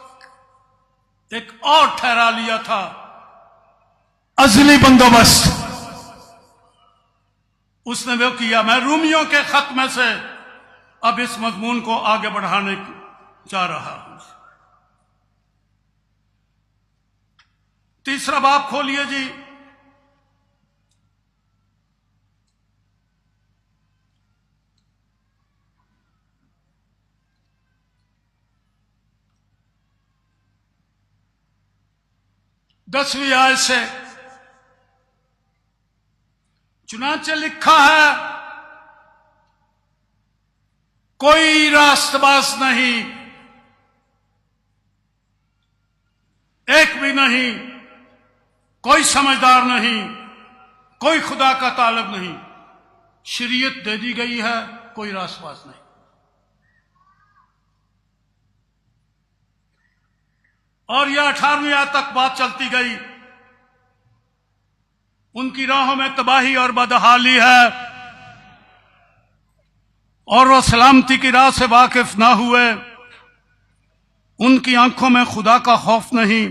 एक और ठहरा लिया था, अजली बंदोबस्त। उसने वो किया। मैं रूमियों के खत में से अब इस मजमून को आगे बढ़ाने जा रहा हूं। तीसरा बाब खोलिए जी। दसवीं आयत से, चुनांचे लिखा है, कोई रास्तबाज नहीं, एक भी नहीं, कोई समझदार नहीं, कोई खुदा का तालब नहीं। शरीयत दे दी गई है, कोई रास्तबाज नहीं। और यह 18वीं आयत तक बात चलती गई। उनकी राहों में तबाही और बदहाली है, और वह सलामती की राह से वाकिफ ना हुए। उनकी आंखों में खुदा का खौफ नहीं।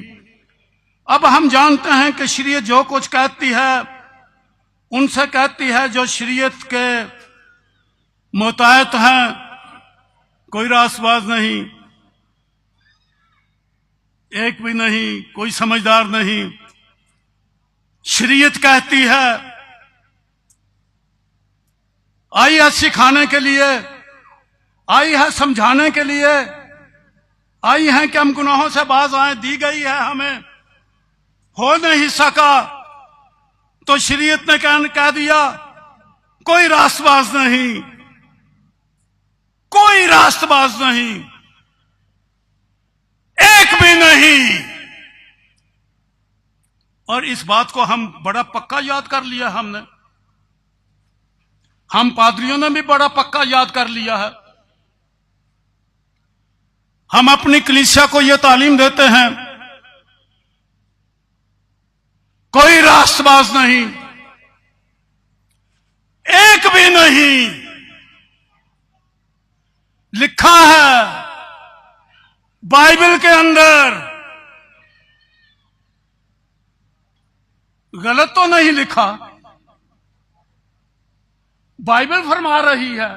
अब हम जानते हैं कि शरीयत जो कुछ कहती है, उनसे कहती है जो शरीयत के मुतायत हैं। कोई रास्तबाज नहीं, एक भी नहीं, कोई समझदार नहीं। शरीयत कहती है, आई है सिखाने के लिए, आई है समझाने के लिए, आई है कि हम गुनाहों से बाज आए। दी गई है हमें, हो नहीं सका तो शरीयत ने कह दिया कोई रास्तबाज नहीं, कोई रास्तबाज नहीं, एक भी नहीं। और इस बात को हम बड़ा पक्का याद कर लिया हमने, हम पादरियों ने भी बड़ा पक्का याद कर लिया है। हम अपनी कलीसिया को यह तालीम देते हैं, कोई रास्तबाज नहीं, एक भी नहीं। लिखा है बाइबल के अंदर, गलत तो नहीं लिखा, बाइबल फरमा रही है,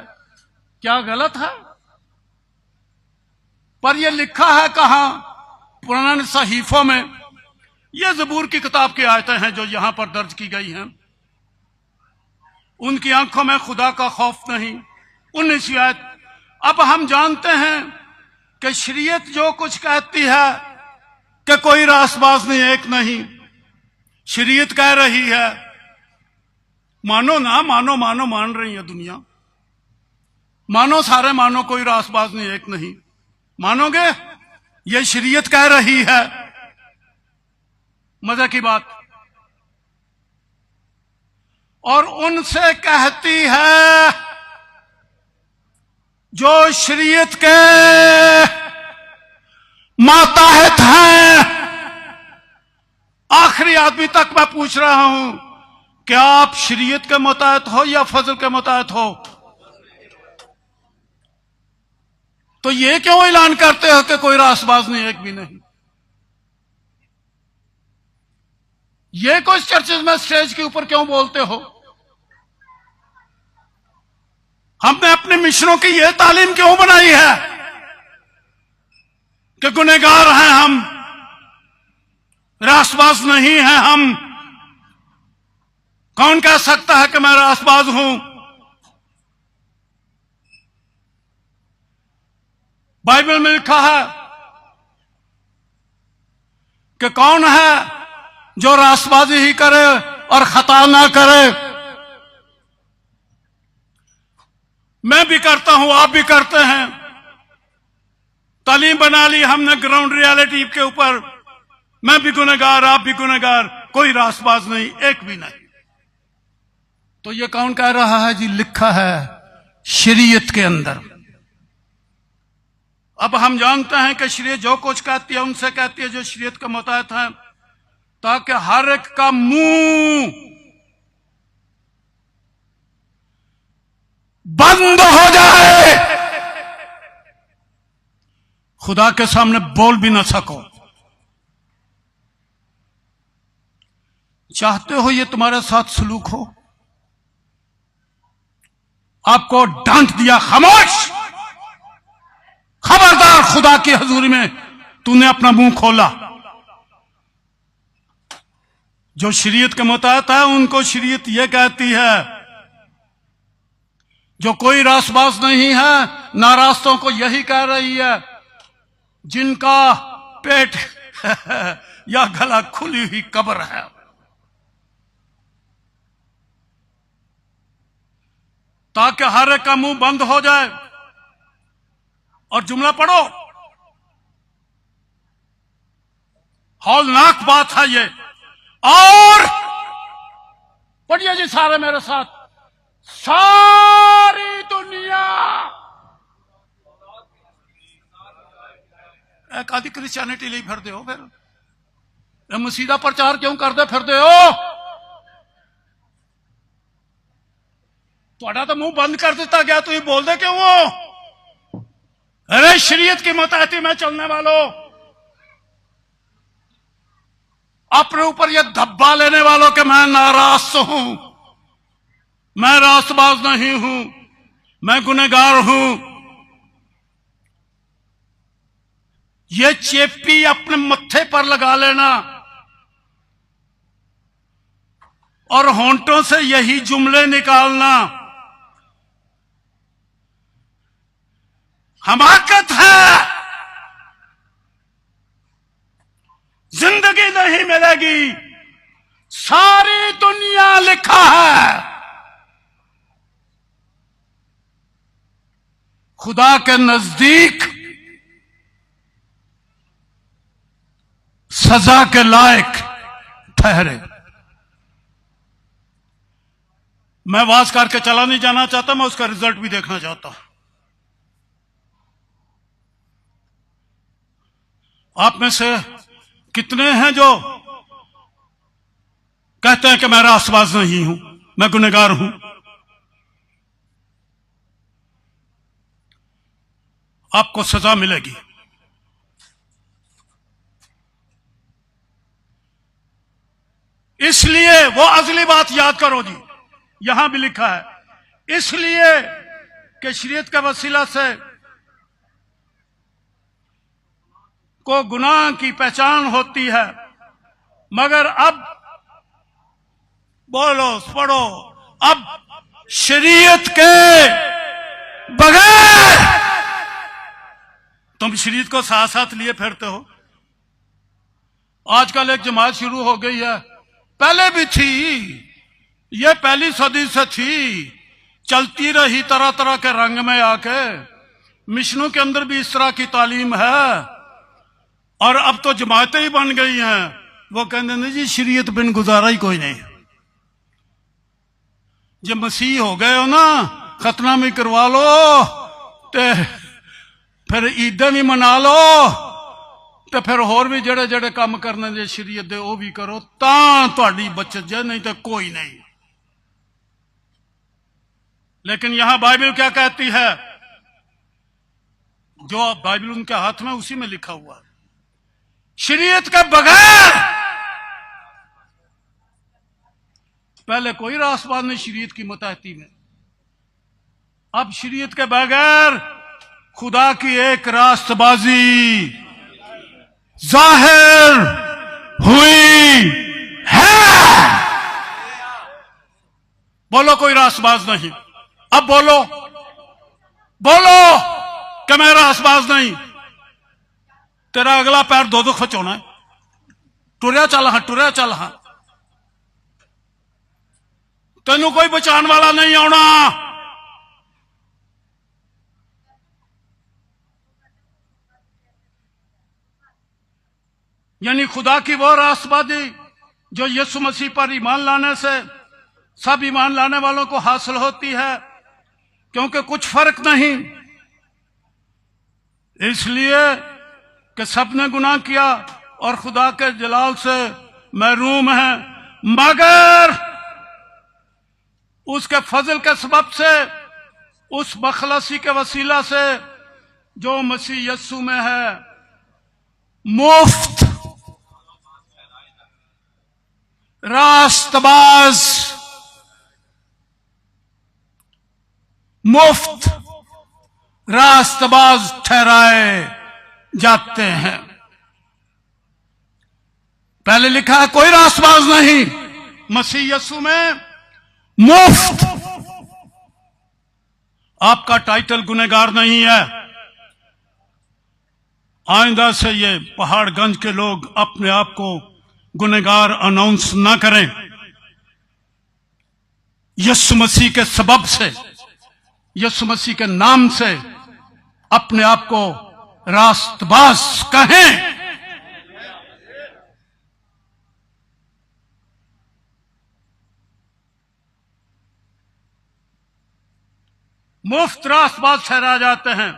क्या गलत है? पर यह लिखा है कहां? पुराने सहीफों में। यह ज़बूर की किताब की आयतें हैं जो यहां पर दर्ज की गई हैं। उनकी आंखों में खुदा का खौफ नहीं। 19 आयत। अब हम जानते हैं कि शरीयत जो कुछ कहती है कि कोई रास्तबाज नहीं, एक नहीं, शरीयत कह रही है, मानो ना मानो, मानो मान रही है दुनिया, मानो सारे मानो, कोई रास्तबाज नहीं, एक नहीं, मानोगे? ये शरीयत कह रही है। मजे की बात। और उनसे कहती है जो शरीयत के माताहत हैं। आखिरी आदमी तक मैं पूछ रहा हूं, क्या आप शरीयत के मुताबिक हो या फजल के मुताबिक हो? तो ये क्यों ऐलान करते हो कि कोई रास्तबाज नहीं, एक भी नहीं? ये कुछ चर्चेज में स्टेज के ऊपर क्यों बोलते हो? हमने अपने मिशनों की यह तालीम क्यों बनाई है कि गुनहगार हैं हम, रास्तबाज नहीं हैं हम? कौन कह सकता है कि मैं रास्तबाज हूं? बाइबल में लिखा है कि कौन है जो रास्तबाजी ही करे और खता ना करे। मैं भी करता हूं, आप भी करते हैं। तालीम बना ली हमने ग्राउंड रियलिटी के ऊपर। मैं भी गुनहगार, आप भी गुनहगार, कोई रास्तबाज नहीं, एक भी नहीं। तो ये कौन कह रहा है जी? लिखा है शरीयत के अंदर। अब हम जानते हैं कि शरीयत जो कुछ कहती है उनसे कहती है जो शरीयत के मुताबिक है, ताकि हर एक का मुंह बंद हो जाए, खुदा के सामने बोल भी ना सको। चाहते हो ये तुम्हारे साथ सलूक हो? आपको डांट दिया, खामोश, खबरदार, खुदा की हजूरी में तूने अपना मुंह खोला। जो शरीयत के मुताबिक है उनको शरीयत यह कहती है जो कोई रास्तबाज नहीं है, ना रास्तों को यही कह रही है जिनका पेट या गला खुली हुई कब्र है। ताकि हर एक का मुंह बंद हो जाए। और जुमला पढ़ो, हौलनाक बात है ये। और पढ़िए जी सारे मेरे साथ, सारी दुनिया। एक आदि क्रिश्चियनिटी ले फिरते हो, फिर मसीदा प्रचार क्यों करते फिरते हो? थोड़ा तो मुंह बंद कर देता गया, तो ये बोल दे क्यों हो? अरे शरीयत की मुताबिक में चलने वालों, अपने ऊपर यह धब्बा लेने वालों के मैं नाराज हूं, मैं रास्तबाज नहीं हूं, मैं गुनहगार हूं। ये चेपी अपने मत्थे पर लगा लेना और होंठों से यही जुमले निकालना हमाकत है। जिंदगी नहीं मिलेगी। सारी दुनिया लिखा है, खुदा के नजदीक सजा के लायक ठहरे। मैं वाज करके चला नहीं जाना चाहता, मैं उसका रिजल्ट भी देखना चाहता हूं। आप में से कितने हैं जो कहते हैं कि मैं रास्तबाज नहीं हूं, मैं गुनहगार हूं? आपको सजा मिलेगी। इसलिए वो अगली बात याद करो जी, यहां भी लिखा है, इसलिए कि शरीयत के वसीला से को गुनाह की पहचान होती है, मगर अब बोलो पढ़ो, अब शरीयत के बगैर तुम शरीयत को साथ साथ लिए फिरते हो। आजकल एक जमात शुरू हो गई है, पहले भी थी, ये पहली सदी से थी, चलती रही तरह तरह के रंग में आके। मिशनों के अंदर भी इस तरह की तालीम है, और अब तो जमातें ही बन गई हैं। वो कहते नहीं जी शरीयत बिन गुजारा ही कोई नहीं। जब मसीह हो गए हो ना, खतना भी करवा लो, ते फिर ईदें भी मना लो, तो फिर होर भी जेड़े जेड़े काम करने जे शरीयत दे वो भी करो, तां तुहाडी बचत जे, नहीं तो कोई नहीं। लेकिन यहां बाइबल क्या कहती है? जो बाइबल उनके हाथ में उसी में लिखा हुआ है, शरीयत के बगैर पहले कोई रास्तबाज नहीं शरीयत की मुताहती में, अब शरीयत के बगैर खुदा की एक रास्तबाजी जाहिर हुई है। बोलो कोई रास्तबाज नहीं। अब बोलो, बोलो कि मैं रास्तबाज नहीं। तेरा अगला पैर दो दो खचोना है, टुरया चल हाँ, टुरया चल हाँ, तेनू कोई बचाने वाला नहीं आना। यानी खुदा की वो रास्तबाजी जो यीशु मसीह पर ईमान लाने से सब ईमान लाने वालों को हासिल होती है, क्योंकि कुछ फर्क नहीं, इसलिए कि सबने गुनाह किया और खुदा के जलाल से महरूम है, मगर उसके फजल के सबब से, उस बखलसी के वसीला से जो मसीह यीशु में है, मुफ्त रास्तबाज, मुफ्त रास्तबाज ठहराए जाते हैं। पहले लिखा है कोई रास्तबाज नहीं, मसीह यीशु में मुफ्त। आपका टाइटल गुनहगार नहीं है। आइंदा से ये पहाड़गंज के लोग अपने आप को गुनहगार अनाउंस ना करें। यीशु मसीह के सबब से, यीशु मसीह के नाम से अपने आप को रास्तबाज कहें। मुफ्त रास्तबाज ठहरा जाते हैं।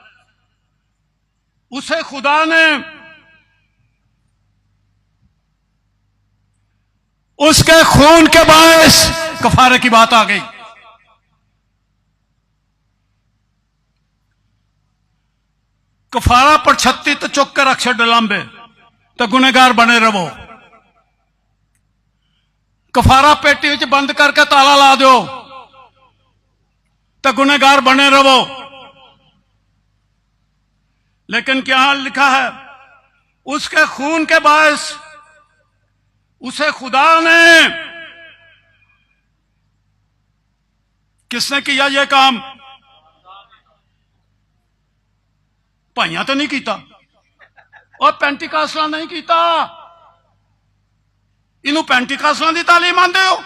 उसे खुदा ने उसके खून के बायस, कफारे की बात आ गई, कफारा पर छत्ती तो चुक कर अक्षर डलांबे तो गुनहगार बने रहो। कफारा पेटी विच बंद करके ताला ला दो तो गुनहगार बने रहो। लेकिन क्या लिखा है? उसके खून के बायस उसे खुदा ने, किसने किया यह काम? भाइयां तो नहीं किया, और पेंटिकास्टलां नहीं किया। इनू पेंटिकास्टलां की तालीम आंदे हो,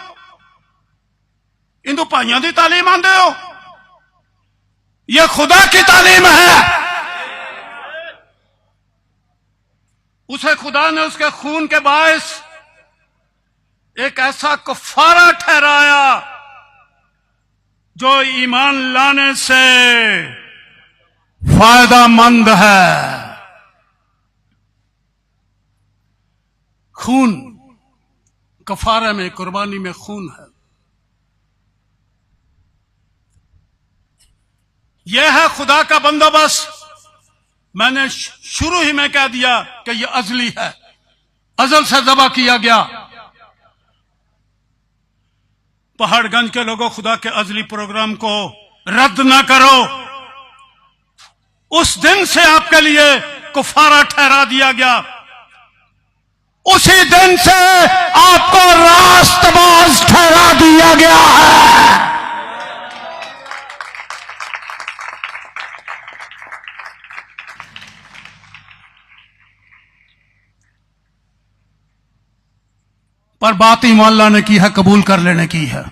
इनू भाइयां की तालीम आंदे हो। ये खुदा की तालीम है। उसे खुदा ने उसके खून के बायस एक ऐसा कफारा ठहराया जो ईमान लाने से फायदामंद है। खून, कफारे में, कुर्बानी में खून है। यह है खुदा का बंदोबस्त। मैंने शुरू ही में कह दिया कि यह अजली है, अजल से ज़बह किया गया। पहाड़गंज के लोगों, खुदा के अजली प्रोग्राम को रद्द ना करो। उस दिन से आपके लिए कुफारा ठहरा दिया गया, उसी दिन से आपको रास्तबाज ठहरा दिया गया है। पर बात ईमान लाने की है, कबूल कर लेने की है।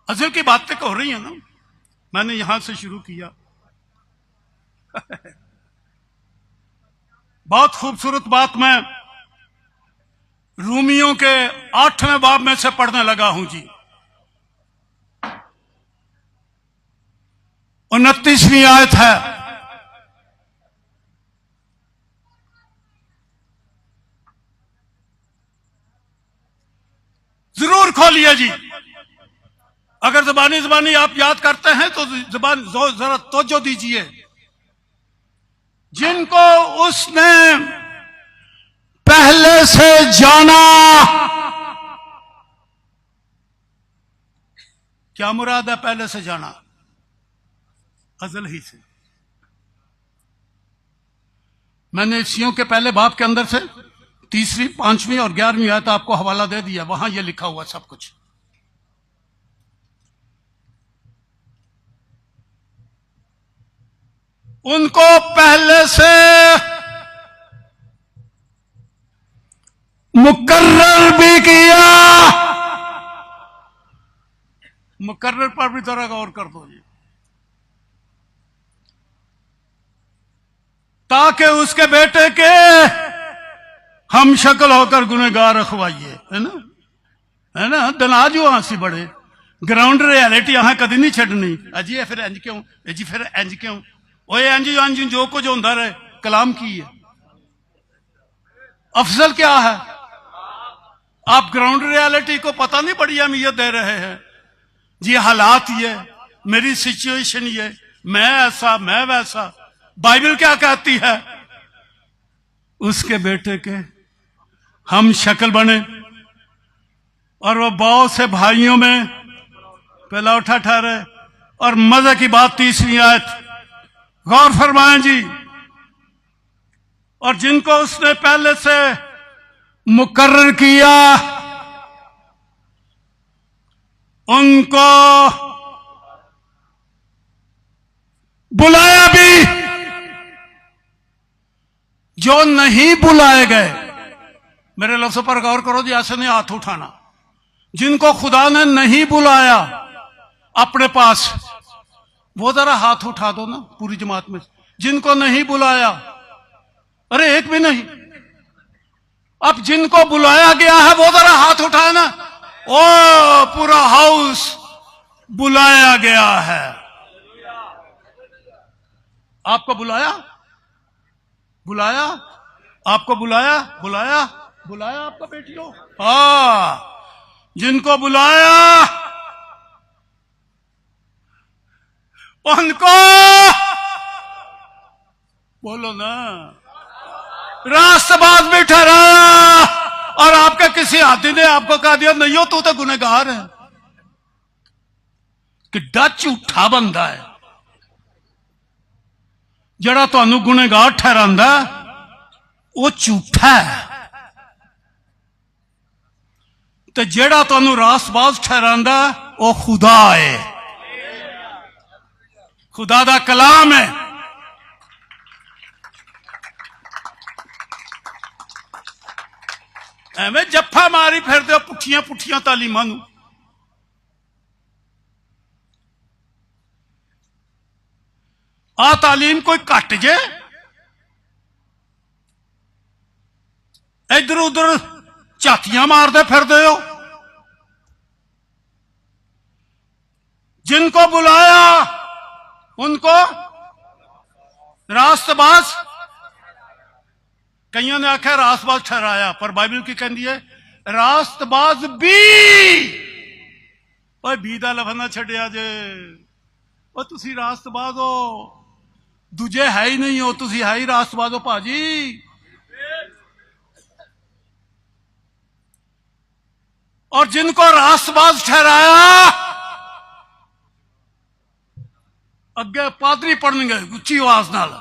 अजल की बातें हो रही है ना, मैंने यहां से शुरू किया। बहुत खूबसूरत बात मैं रूमियों के 8वें बाब में से पढ़ने लगा हूं जी। 29वीं आयत है। जरूर खोलिए जी। अगर जबानी आप याद करते हैं तो जबान जरा तवज्जो दीजिए। जिनको उसने पहले से जाना, क्या मुराद है पहले से जाना? अजल ही से। मैंने इफ्सियों के पहले बाब के अंदर से 3वीं, 5वीं और 11वीं आयत आपको हवाला दे दिया, वहां यह लिखा हुआ सब कुछ। उनको पहले से मुकर्रर भी किया। मुकर्रर पर भी जरा गौर कर दो जी। ताकि उसके बेटे के हम शक्ल होकर गुनहगार रखवाइए, है ना, है ना। दना जो आंसी बड़े ग्राउंड रियलिटी अहां कदी नहीं छड़नी। अजी फिर इंज क्यों, जी फिर इंज क्यों, ओए इंज इंज जो कुछ होता रहे। कलाम की है, अफजल क्या है? आप ग्राउंड रियलिटी को पता नहीं बड़ी अहमियत दे रहे हैं जी। हालात ये, मेरी सिचुएशन ये, मैं ऐसा, मैं वैसा। बाइबल क्या कहती है? उसके बेटे के हम शक्ल बने और वो बहुत से भाइयों में पहला उठा ठहरे। और मजे की बात 3वीं आयत, गौर फरमाएं जी। और जिनको उसने पहले से मुकर्रर किया, उनको बुलाया भी। जो नहीं बुलाए गए, मेरे लफ्ज़ों पर गौर करो जी, ऐसे नहीं हाथ उठाना। जिनको खुदा ने नहीं बुलाया अपने पास, वो जरा हाथ उठा दो ना पूरी जमात में। जिनको नहीं बुलाया, अरे एक भी नहीं। अब जिनको बुलाया गया है वो जरा हाथ उठाए ना। ओ पूरा हाउस बुलाया गया है। आपको बुलाया, बुलाया, आपको बुलाया, बुलाया, बुलाया आपको बेटियों। जिनको बुलाया उनको बोलो ना रास्तबाज भी ठहराया। और आपके किसी आदि ने आपको कह दिया नहीं हो, तू तो गुनहगार है। किड्डा झूठा बंदा है जड़ा तुहानू गुनहगार ठहरांदा, वो झूठा है। ते जेड़ा तुहानू रास्तबाज ठहरांदा, वो खुदा है, खुदा दा कलाम है। एवें जफ्फा मारी फिर दो पुठियां पुठियां तालीमां नूं। आ तालीम कोई घट जे, इधर उधर झातियां मारते फिरदे हो। जिनको बुलाया उनको रास्तबाज, कईयों ने आख्या रास्तबाज ठहराया, पर बाइबल की कहती है रास्तबाज भी। ओए बी दा लफज ना छड्डिया जे, ओ तुसी रास्तबाज हो, दूजे है ही नहीं हो, तुसी है ही रास्तबाज हो भाजी। और जिनको रास्तबाज ठहराया अगे पादरी पढ़न गए उच्ची आवाज नाल,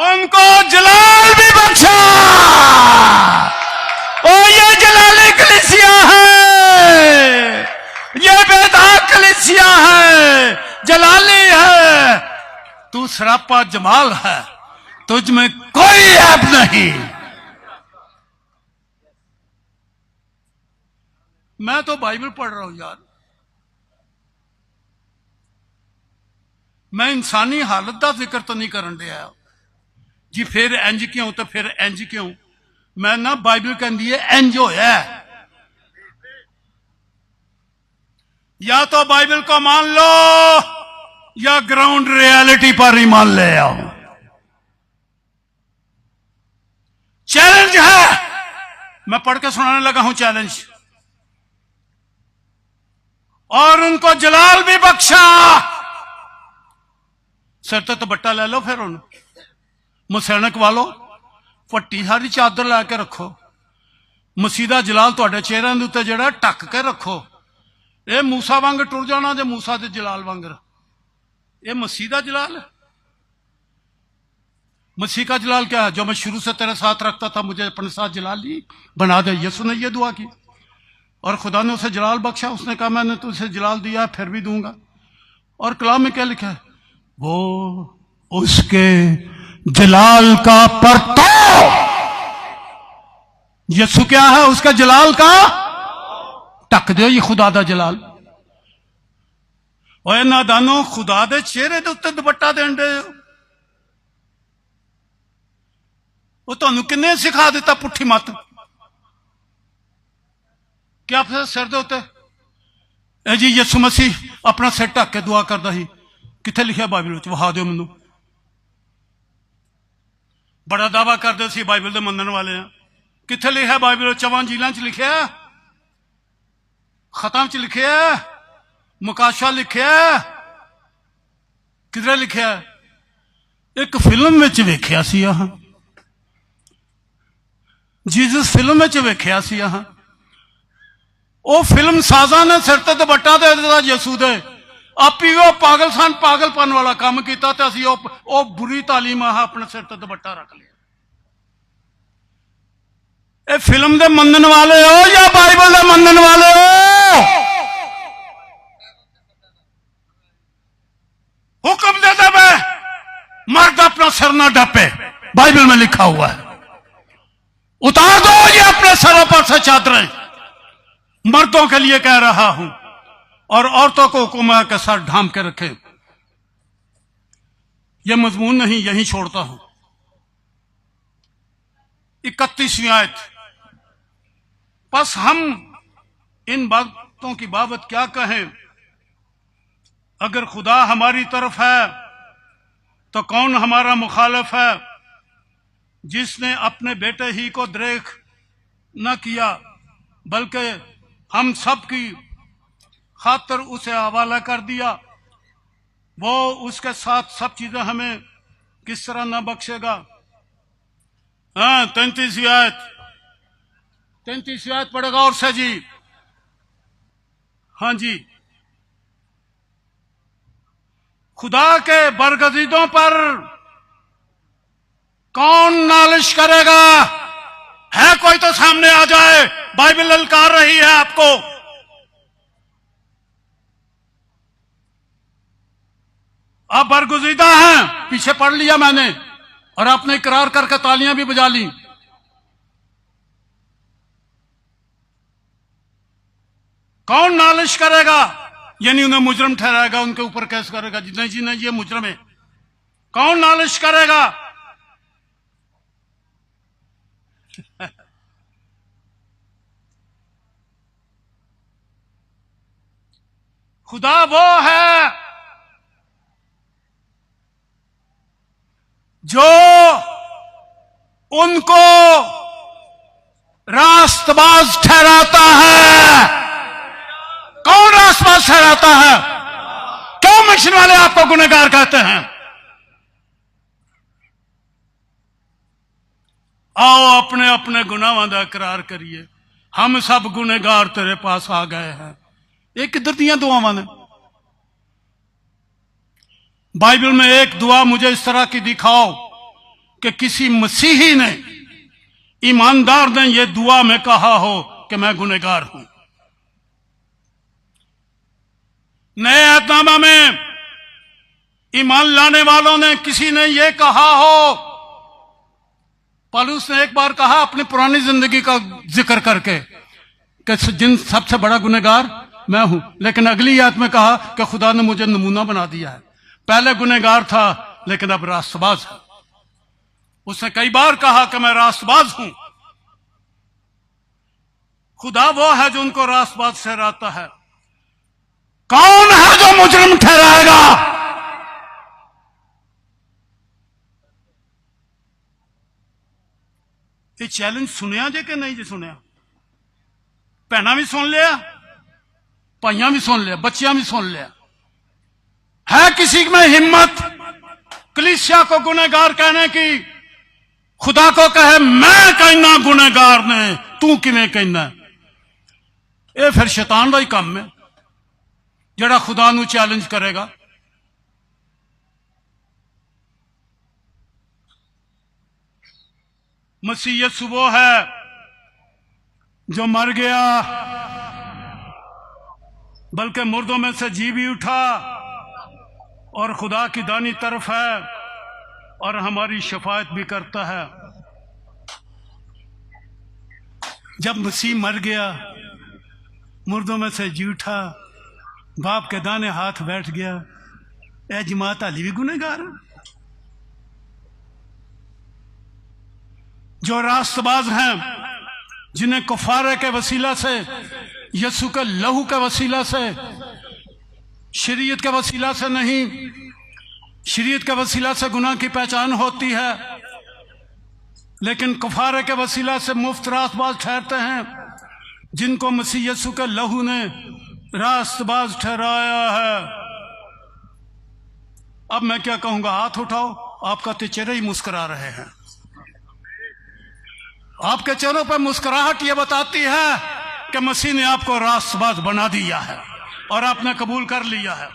उनको जलाल भी बख्शा। ओ ये जलाली कलीसिया है, ये बेदाग कलीसिया है, जलाली है। तू सरापा जमाल है, तुझ में कोई ऐब नहीं। मैं तो बाइबल पढ़ रहा हूं यार, मैं इंसानी हालत का जिक्र तो नहीं करन दिया जी। फिर इंज क्यों तो फिर इंज क्यों? मैं ना बाइबल कहती है इंज होया। या तो बाइबल को मान लो या ग्राउंड रियलिटी पर ही मान ले आओ। चैलेंज है, मैं पढ़ के सुनाने लगा हूं चैलेंज। और उनको जलाल भी बख्शा। सिर ते दुपट्टा ले लो, फिर उन मुसैनक वालो फट्टी सारी चादर लैके रखो, मसीह दा जलाल तुहाडे चेहरिਆਂ ਦੇ ਉੱਤੇ ਜਿਹੜਾ ਢੱਕ के रखो। ये मूसा वांग टुर जाना जे मूसा दे जलाल वांगर, ये मसीह दा जलाल है। मसीह का जलाल क्या है? जो मैं शुरू से तेरे साथ रखता था मुझे अपने साथ जलाल ली बना दे। यसु ने ये दुआ की और खुदा ने उसे जलाल बख्शा। उसने कहा मैंने तुझे जलाल दिया फिर भी दूंगा। और कलाम में क्या लिखा है? वो उसके जलाल का परताव। यसु क्या है? उसका जलाल का ढक दो। ये खुदा दा जलाल। ओए नादानो, खुदा दे चेहरे दे उत्ते दुपट्टा देन दे। वो तुहानू किन्ने सिखा दिता पुट्ठी मत? क्या फिर सिर दे उत्ते ए जी यसु मसीह अपना सिर ढक के दुआ करता ही? किथे लिखा बाइबल च? वहा दो मैनू। बड़ा दावा करते सी बाइबल दे मनन वाले हैं। किथे लिखा बाइबल? चवां अंजीलां च लिखा, खतां च लिखा, मुकाशा लिखा, किधर लिखा? एक फिल्म में वेख्या सी आह, जीसस फिल्म में वेख्या सी आह। वो फिल्म साजा ने सिर ते दुपट्टा दे दिता यसू दे। आप ही वो पागल सन, पागलपन वाला काम किया तो असी वो बुरी तालीम आह अपने सिर ते दुपट्टा रख लिया। ये फिल्म दे मनन वाले हो या बाइबल दे मनन वाले हो? हुक्म दे दे मर्द अपना सिर ना ढपे, बाइबल में लिखा हुआ है। उतार दो ये अपने सरों पर से चादरें। मर्दों के लिए कह रहा हूं, और औरतों को हुक्म है कि सर ढांप के रखें। यह मजमून नहीं, यहीं छोड़ता हूं। 31वीं आयत। बस हम इन बातों की बाबत क्या कहें? अगर खुदा हमारी तरफ है तो कौन हमारा मुखालिफ है? जिसने अपने बेटे ही को द्रेख न किया बल्कि हम सब की खातर उसे हवाला कर दिया, वो उसके साथ सब चीजें हमें किस तरह न बख्शेगा? हाँ, 33वीं आयत। 33वीं आयत पढ़ेगा और से जी। हाँ जी। खुदा के बरगजीदों पर कौन नालिश करेगा? है कोई तो सामने आ जाए। बाइबल ललकार रही है आपको। आप बरगुजीदा हैं, पीछे पढ़ लिया मैंने, और आपने इकरार करके तालियां भी बजा ली। कौन नालिश करेगा, यानी उन्हें मुजरम ठहराएगा, उनके ऊपर केस करेगा, नहीं जी नहीं ये मुजरम है, कौन नालिश करेगा? खुदा वो है जो उनको रास्तबाज ठहराता है। कौन रास्तबाज ठहराता है? क्यों मिशन वाले आपको गुनहगार कहते हैं? आओ अपने अपने गुनाहों का इकरार करिए, हम सब गुनहगार तेरे पास आ गए हैं। ये किधर दिया दुआवां ने? बाइबल में एक दुआ मुझे इस तरह की दिखाओ कि किसी मसीही ने, ईमानदार ने यह दुआ में कहा हो कि मैं गुनहगार हूं। नए अहदनामा में ईमान लाने वालों ने किसी ने यह कहा हो, पौलुस ने एक बार कहा अपनी पुरानी जिंदगी का जिक्र करके कि जिन सबसे बड़ा गुनहगार मैं हूं, लेकिन अगली आयत में कहा कि खुदा ने मुझे नमूना बना दिया है। पहले गुनहगार था लेकिन अब रास्तबाज है। उसने कई बार कहा कि मैं रास्तबाज हूं। खुदा वो है जो उनको रास्तबाज ठहराता है। कौन है जो मुजरिम ठहराएगा? ये चैलेंज सुनिया जे कि नहीं जी सुनिया? भैना भी सुन लिया, भाइयां भी सुन लिया, बच्चियां भी सुन लिया। है किसी में हिम्मत कलीसिया को गुनहगार कहने की? खुदा को कहे मैं कहना गुनहगार ने, तू किवें कहना? ये फिर शैतान का ही काम है जड़ा खुदा नू चैलेंज करेगा। मसीह यीशु वो है जो मर गया बल्कि मुर्दों में से जी भी उठा और खुदा की दानी तरफ है और हमारी शफायत भी करता है। जब मसीह मर गया, मुर्दों में से जी उठा, बाप के दाने हाथ बैठ गया, ए जमात हाली भी गुनहगार है। जो रास्तबाज हैं, जिन्हें कफारे के वसीला से, यीशु के लहू के वसीला से, शरीयत के वसीला से नहीं, शरीयत के वसीला से गुनाह की पहचान होती है, लेकिन कफारे के वसीला से मुफ्त रास्तबाज ठहरते हैं, जिनको मसीह यीशु के लहू ने रास्तबाज ठहराया है। अब मैं क्या कहूंगा? हाथ उठाओ। आपका तो चेहरे ही मुस्कुरा रहे हैं। आपके चेहरों पर मुस्कुराहट ये बताती है कि मसीह ने आपको रास्तबाज बना दिया है और आपने कबूल कर लिया है।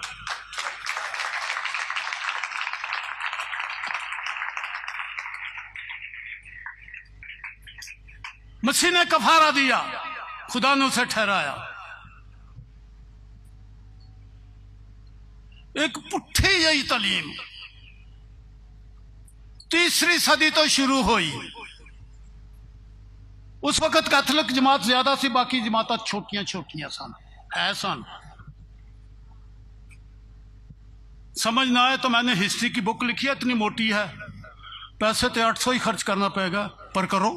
मसीह ने कफारा दिया, खुदा ने उसे ठहराया। एक पुट्ठी यही तालीम तीसरी सदी तो शुरू हुई। उस वक्त कैथोलिक जमात ज्यादा सी, बाकी जमात छोटियां छोटियां सन, सन। समझ ना आए तो मैंने हिस्ट्री की बुक लिखी है, इतनी मोटी है, पैसे तो 800 ही खर्च करना पड़ेगा, पर करो,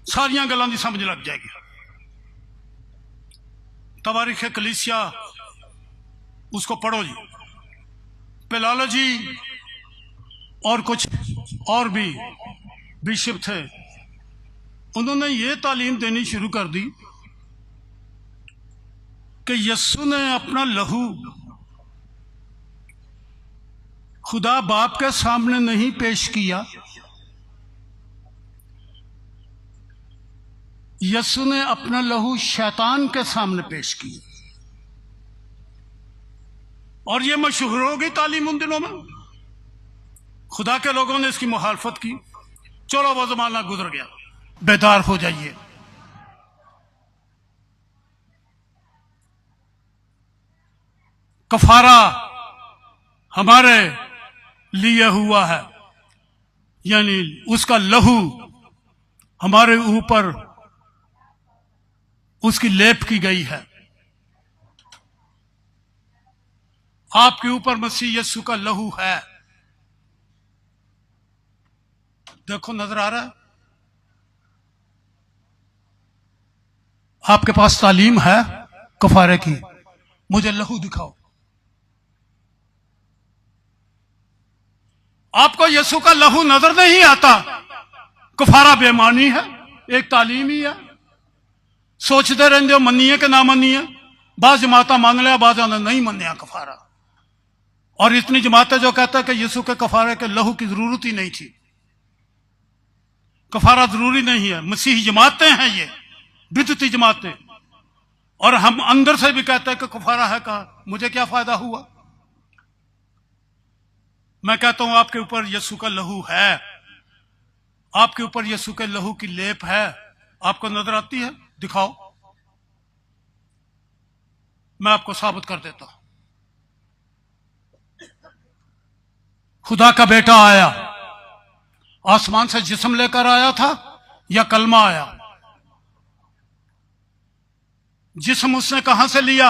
सारिया गलों की समझ लग जाएगी। तवारीख कलीसिया उसको पढ़ो जी। पेलालोजी और कुछ और भी बिशप थे, उन्होंने ये तालीम देनी शुरू कर दी कि यीशु ने अपना लहू खुदा बाप के सामने नहीं पेश किया, यीशु ने अपना लहू शैतान के सामने पेश किया। और ये मशहूर हो गई तालीम उन दिनों में। खुदा के लोगों ने इसकी मुखालफत की। चलो वो जमाना गुजर गया, बेदार हो जाइए। कफारा हमारे लिए हुआ है, यानी उसका लहू हमारे ऊपर उसकी लेप की गई है। आपके ऊपर मसीह यीशु का लहू है। देखो, नजर आ रहा है? आपके पास तालीम है कफारे की, मुझे लहू दिखाओ। आपको यीशु का लहू नजर नहीं आता, कफारा बेमानी है, एक तालीम ही है। सोचते रहते हो मनिए कि ना मनिए, बाज जमाता मान लिया, बाजा ने नहीं मनिया कफारा। और इतनी जमातें जो कहता है कि यीशु के कफारे के लहू की जरूरत ही नहीं थी, कफारा जरूरी नहीं है। मसीही जमातें हैं ये, बिदती जमातें। और हम अंदर से भी कहते हैं कि कफारा है कहा, मुझे क्या फायदा हुआ। मैं कहता हूं आपके ऊपर यीशु का लहू है, आपके ऊपर यीशु के लहू की लेप है। आपको नजर आती है? दिखाओ, मैं आपको साबित कर देता हूं। खुदा का बेटा आया, आसमान से जिस्म लेकर आया था या कलमा आया? जिस्म उसने कहां से लिया?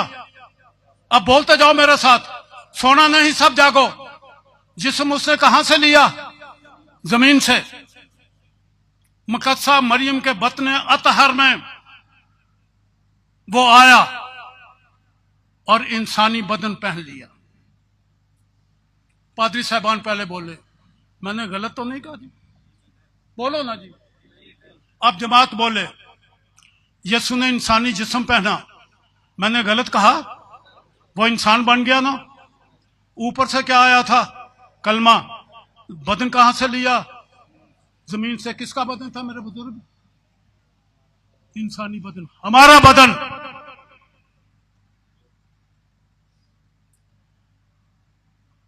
अब बोलते जाओ मेरे साथ, सोना नहीं सब जागो। जिस्म उसने कहां से लिया? जमीन से। मुकद्दसा मरियम के बतने अतहर में वो आया और इंसानी बदन पहन लिया। पादरी साहबान पहले बोले, मैंने गलत तो नहीं कहा जी? बोलो ना जी। अब जमात बोले, यीशु ने इंसानी जिस्म पहना, मैंने गलत कहा? वो इंसान बन गया ना। ऊपर से क्या आया था? कलमा। बदन कहां से लिया? जमीन से। किसका बदन था मेरे बुजुर्ग? इंसानी बदन, हमारा बदन।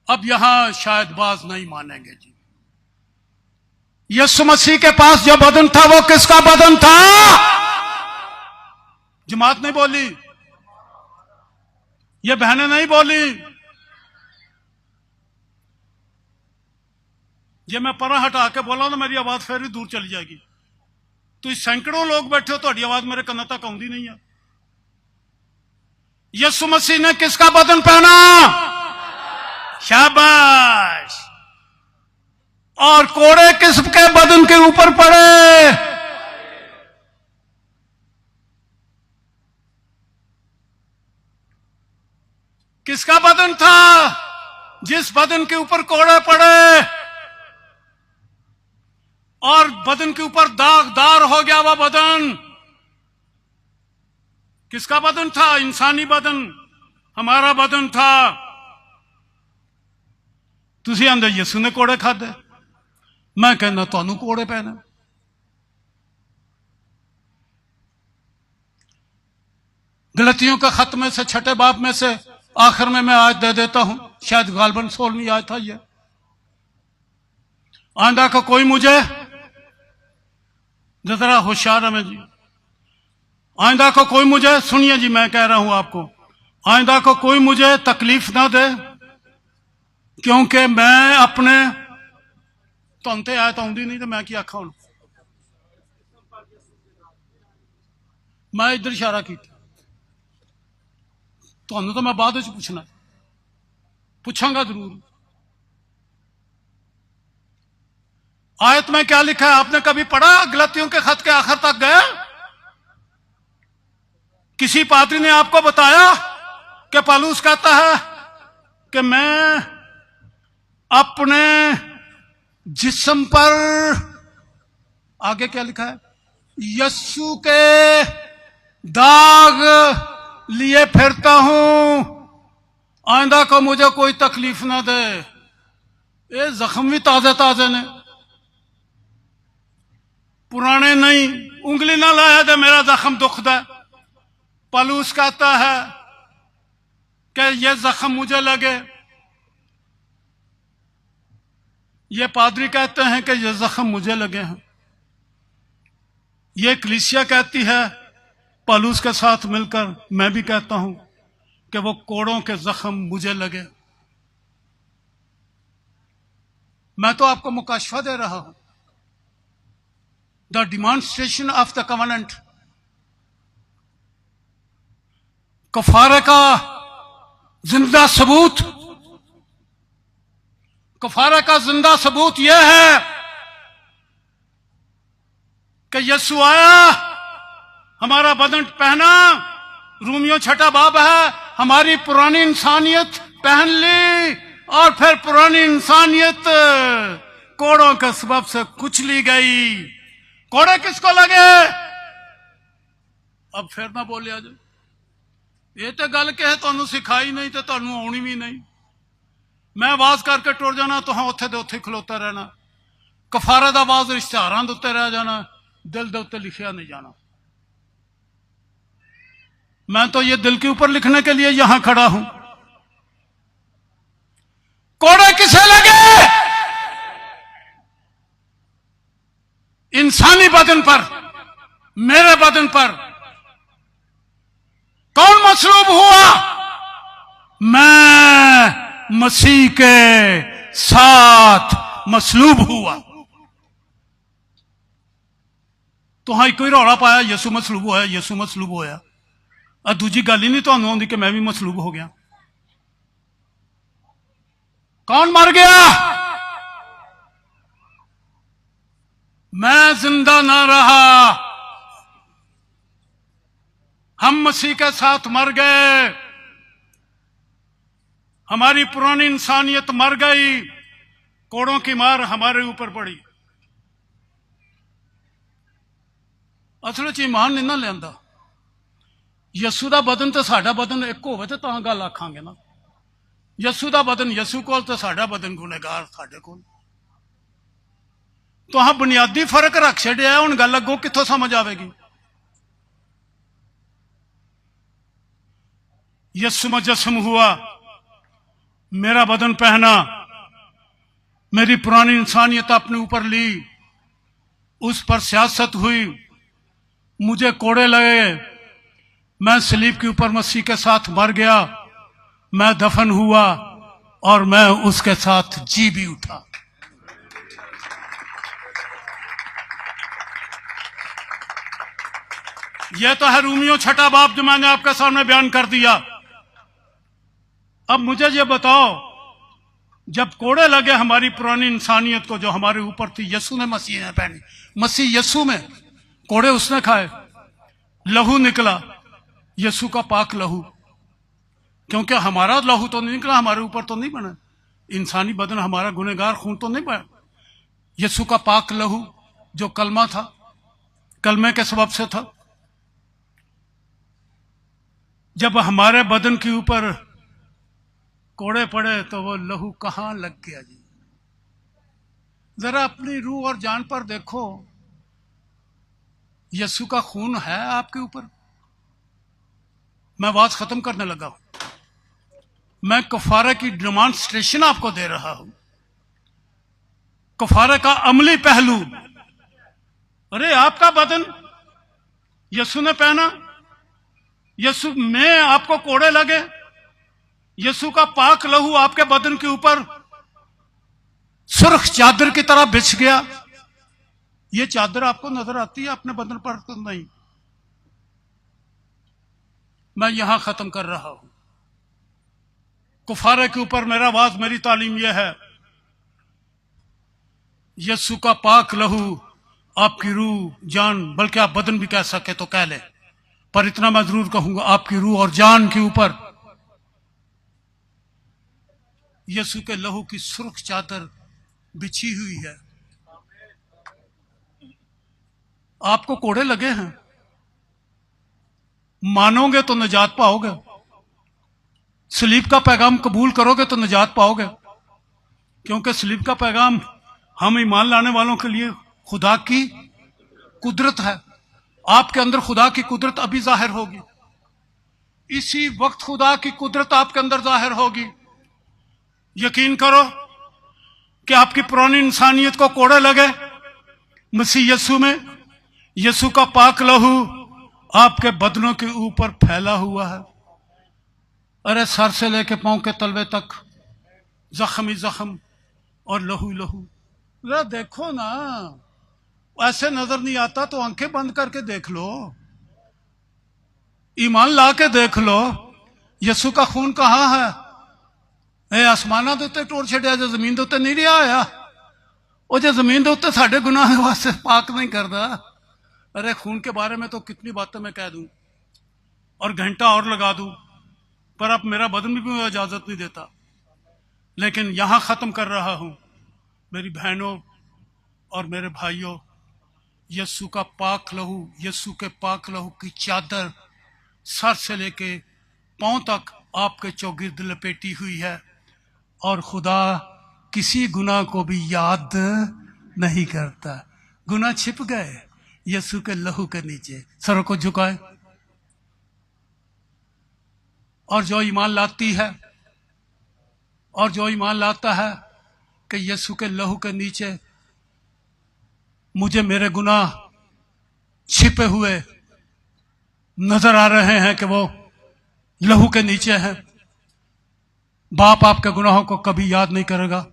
अब यहां शायद बाज नहीं मानेंगे जी। यीशु मसीह के पास जो बदन था वो किसका बदन था? जमात नहीं बोली, ये बहनें नहीं बोली। ये मैं पर हटा के बोला ना, मेरी आवाज फिर भी दूर चली जाएगी। तो सैकड़ों लोग बैठे हो, तो आवाज मेरे कन्ना तक आउंदी नहीं है। यीशु मसीह ने किसका बदन पहना? शाबाश। और कोड़े किसके बदन के ऊपर पड़े? किसका बदन था? जिस बदन के ऊपर कोड़े पड़े और बदन के ऊपर दागदार हो गया, वह बदन किसका बदन था? इंसानी बदन, हमारा बदन था। तुसी आंदे यीशु ने कोड़े खादे, मैं कहना तुहानू कोड़े पैने। गलतियों का खत में से, छठे बाब में से आखिर में मैं आज दे देता हूं, शायद गालबन 16वीं आज था ये। आंदा का कोई मुझे, जरा होशियार है मैं जी, आइंदा को कोई मुझे, सुनिए जी मैं कह रहा हूं आपको, आइंदा को कोई मुझे तकलीफ ना दे, क्योंकि मैं अपने तुमते आयत आउंदी नहीं तो मैं क्या आखा हूं। मैं इधर इशारा किया, तो मैं बाद में पूछना, पूछांगा जरूर। आयत में क्या लिखा है आपने कभी पढ़ा? गलतियों के खत के आखिर तक गए? किसी पादरी ने आपको बताया कि पौलुस कहता है कि मैं अपने जिस्म पर, आगे क्या लिखा है, यीशु के दाग लिए फिरता हूं, आइंदा को मुझे कोई तकलीफ ना दे। ये जख्म भी ताजे ताजे ने, पुराने नहीं। उंगली ना लाया दे मेरा जख्म दुखदा। पौलुस कहता है कि ये जख्म मुझे लगे, ये पादरी कहते हैं कि ये जख्म मुझे लगे हैं, ये कलीसिया कहती है पौलुस के साथ मिलकर, मैं भी कहता हूं कि वो कोड़ों के जख्म मुझे लगे। मैं तो आपको मुकाशफा दे रहा हूं, the demonstration of the covenant, कफारे का जिंदा सबूत कफारे का जिंदा सबूत यह है कि यीशु आया, हमारा बदन पहना, रूमियो छठा बाब है, हमारी पुरानी इंसानियत पहन ली और फिर पुरानी इंसानियत कोड़ों के सबब से कुचली गई। कोड़े किसको लगे? अब फिर ना बोलिया जी, ये तो गल कहे तुहानू सिखाई नहीं तो तुहानू आउणी भी नहीं। मैं आवाज करके टुर जाना, तुहां उत्थे दे उत्थे खलोता रहना। कफारे दा आवाज इश्तिहारां दे उत्ते रह जाना, दिल दे उत्ते लिखिया नहीं जाना। मैं तो ये दिल के ऊपर लिखने के लिए यहां खड़ा हूं। कोड़े किसे लगे? इंसानी बदन पर, मेरे बदन पर। कौन मसलूब हुआ? मैं मसीह के साथ मसलूब हुआ। तो हाँ कोई रौला पाया यसू मसलूब होया, यसू मसलूब होया। और दूजी गल ही नहीं तुहानू आउंदी कि मैं भी मसलूब हो गया। कौन मर गया? मैं जिंदा ना रहा, हम मसीह के साथ मर गए। हमारी पुरानी इंसानियत मर गई, कोड़ों की मार हमारे ऊपर पड़ी। असल च ईमान नहीं ना लिया। यसू का बदन तो साडा बदन एक होवे तो तां गल आखांगे ना। यसू का बदन यसू कोल तो साडा बदन गुनहगार साडे कोल। तो हाँ बुनियादी फर्क रख छड़िया, हुण गल अगों कित्थों समझ आवेगी। यसू मुजस्सम हुआ, मेरा बदन पहना, मेरी पुरानी इंसानियत अपने ऊपर ली, उस पर सियासत हुई, मुझे कोड़े लगे, मैं सलीब के ऊपर मसीह के साथ मर गया, मैं दफन हुआ और मैं उसके साथ जी भी उठा। यह तो है रूमियो छठा बाब जो मैंने आपके सामने बयान कर दिया। अब मुझे ये बताओ, जब कोड़े लगे हमारी पुरानी इंसानियत को जो हमारे ऊपर थी, यसू ने मसीह ने पहनी, मसीह यसू में, कोड़े उसने खाए, लहू निकला, यसू का पाक लहू। क्योंकि हमारा लहू तो नहीं निकला, हमारे ऊपर तो नहीं बना, इंसानी बदन हमारा गुनहगार खून तो नहीं बना। यसू का पाक लहू जो कलमा था, कलमे के सबब से था। जब हमारे बदन के ऊपर कोड़े पड़े तो वो लहू कहां लग गया जी? जरा अपनी रूह और जान पर देखो, यसू का खून है आपके ऊपर। मैं बात खत्म करने लगा हूं। मैं कफारे की डेमॉन्स्ट्रेशन आपको दे रहा हूं, कफारे का अमली पहलू। अरे आपका बदन यसू ने पहना, यसू में आपको कोड़े लगे, यसू का पाक लहू आपके बदन के ऊपर सुर्ख चादर की तरह बिछ गया। ये चादर आपको नजर आती है अपने बदन पर तो नहीं। मैं यहां खत्म कर रहा हूं। कुफारे के ऊपर मेरा आवाज, मेरी तालीम यह है, यसू का पाक लहू आपकी रूह, जान, बल्कि आप बदन भी कह सके तो कह ले, पर इतना मैं जरूर कहूंगा, आपकी रूह और जान के ऊपर यसू के लहू की सुर्ख चादर बिछी हुई है। आपको कोड़े लगे हैं, मानोगे तो निजात पाओगे, सलीब का पैगाम कबूल करोगे तो निजात पाओगे। क्योंकि सलीब का पैगाम हम ईमान लाने वालों के लिए खुदा की कुदरत है। आपके अंदर खुदा की कुदरत अभी जाहिर होगी, इसी वक्त खुदा की कुदरत आपके अंदर जाहिर होगी। यकीन करो कि आपकी पुरानी इंसानियत को कोड़े लगे मसीह यसू में, यसू का पाक लहू आपके बदनों के ऊपर फैला हुआ है। अरे सर से लेके पांव के तलवे तक जख्म ही जख्म और लहू लहू। जरा देखो ना, ऐसे नजर नहीं आता तो आंखें बंद करके देख लो, ईमान ला के देख लो, यसू का खून कहां है? ਇਹ ਆਸਮਾਨਾਂ ਦੇ ਉੱਤੇ ਟੋਰ ਛੱਡਿਆ, ਜੇ ਜ਼ਮੀਨ ਦੇ ਉੱਤੇ ਨਹੀਂ ਰਿਹਾ ਹੋਇਆ। ਉਹ ਜੇ ਜ਼मीन ਦੇ ਉੱਤੇ ਸਾਡੇ गुनाह के वास्ते पाक नहीं करता। अरे खून के बारे में तो कितनी बातें मैं कह दूं और घंटा और लगा दूं, पर अब मेरा बदन भी मुझे इजाजत नहीं देता। लेकिन यहां खत्म कर रहा हूं। मेरी बहनों और मेरे भाइयों, यस्सु का पाक लहू, यस्सु के पाक लहू की चादर सर से लेके पांव तक आपके चौगिर्द लपेटी हुई है, और खुदा किसी गुनाह को भी याद नहीं करता। गुनाह छिप गए यीशु के लहू के नीचे। सरों को झुकाए। और जो ईमान लाती है, और जो ईमान लाता है कि यीशु के लहू के नीचे मुझे मेरे गुनाह छिपे हुए नजर आ रहे हैं कि वो लहू के नीचे है, बाप आपके गुनाहों को कभी याद नहीं करेगा।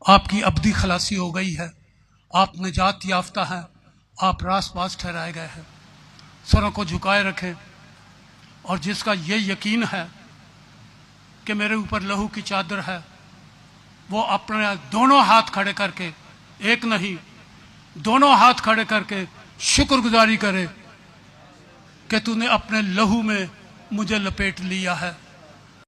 आपकी अब्दी खलासी हो गई है, आप निजात याफ्ता हैं, आप रासबाज ठहराए गए हैं। सरों को झुकाए रखें। और जिसका ये यकीन है कि मेरे ऊपर लहू की चादर है, वो अपने दोनों हाथ खड़े करके, एक नहीं दोनों हाथ खड़े करके शुक्रगुजारी करे कि तूने अपने लहू में मुझे लपेट लिया है।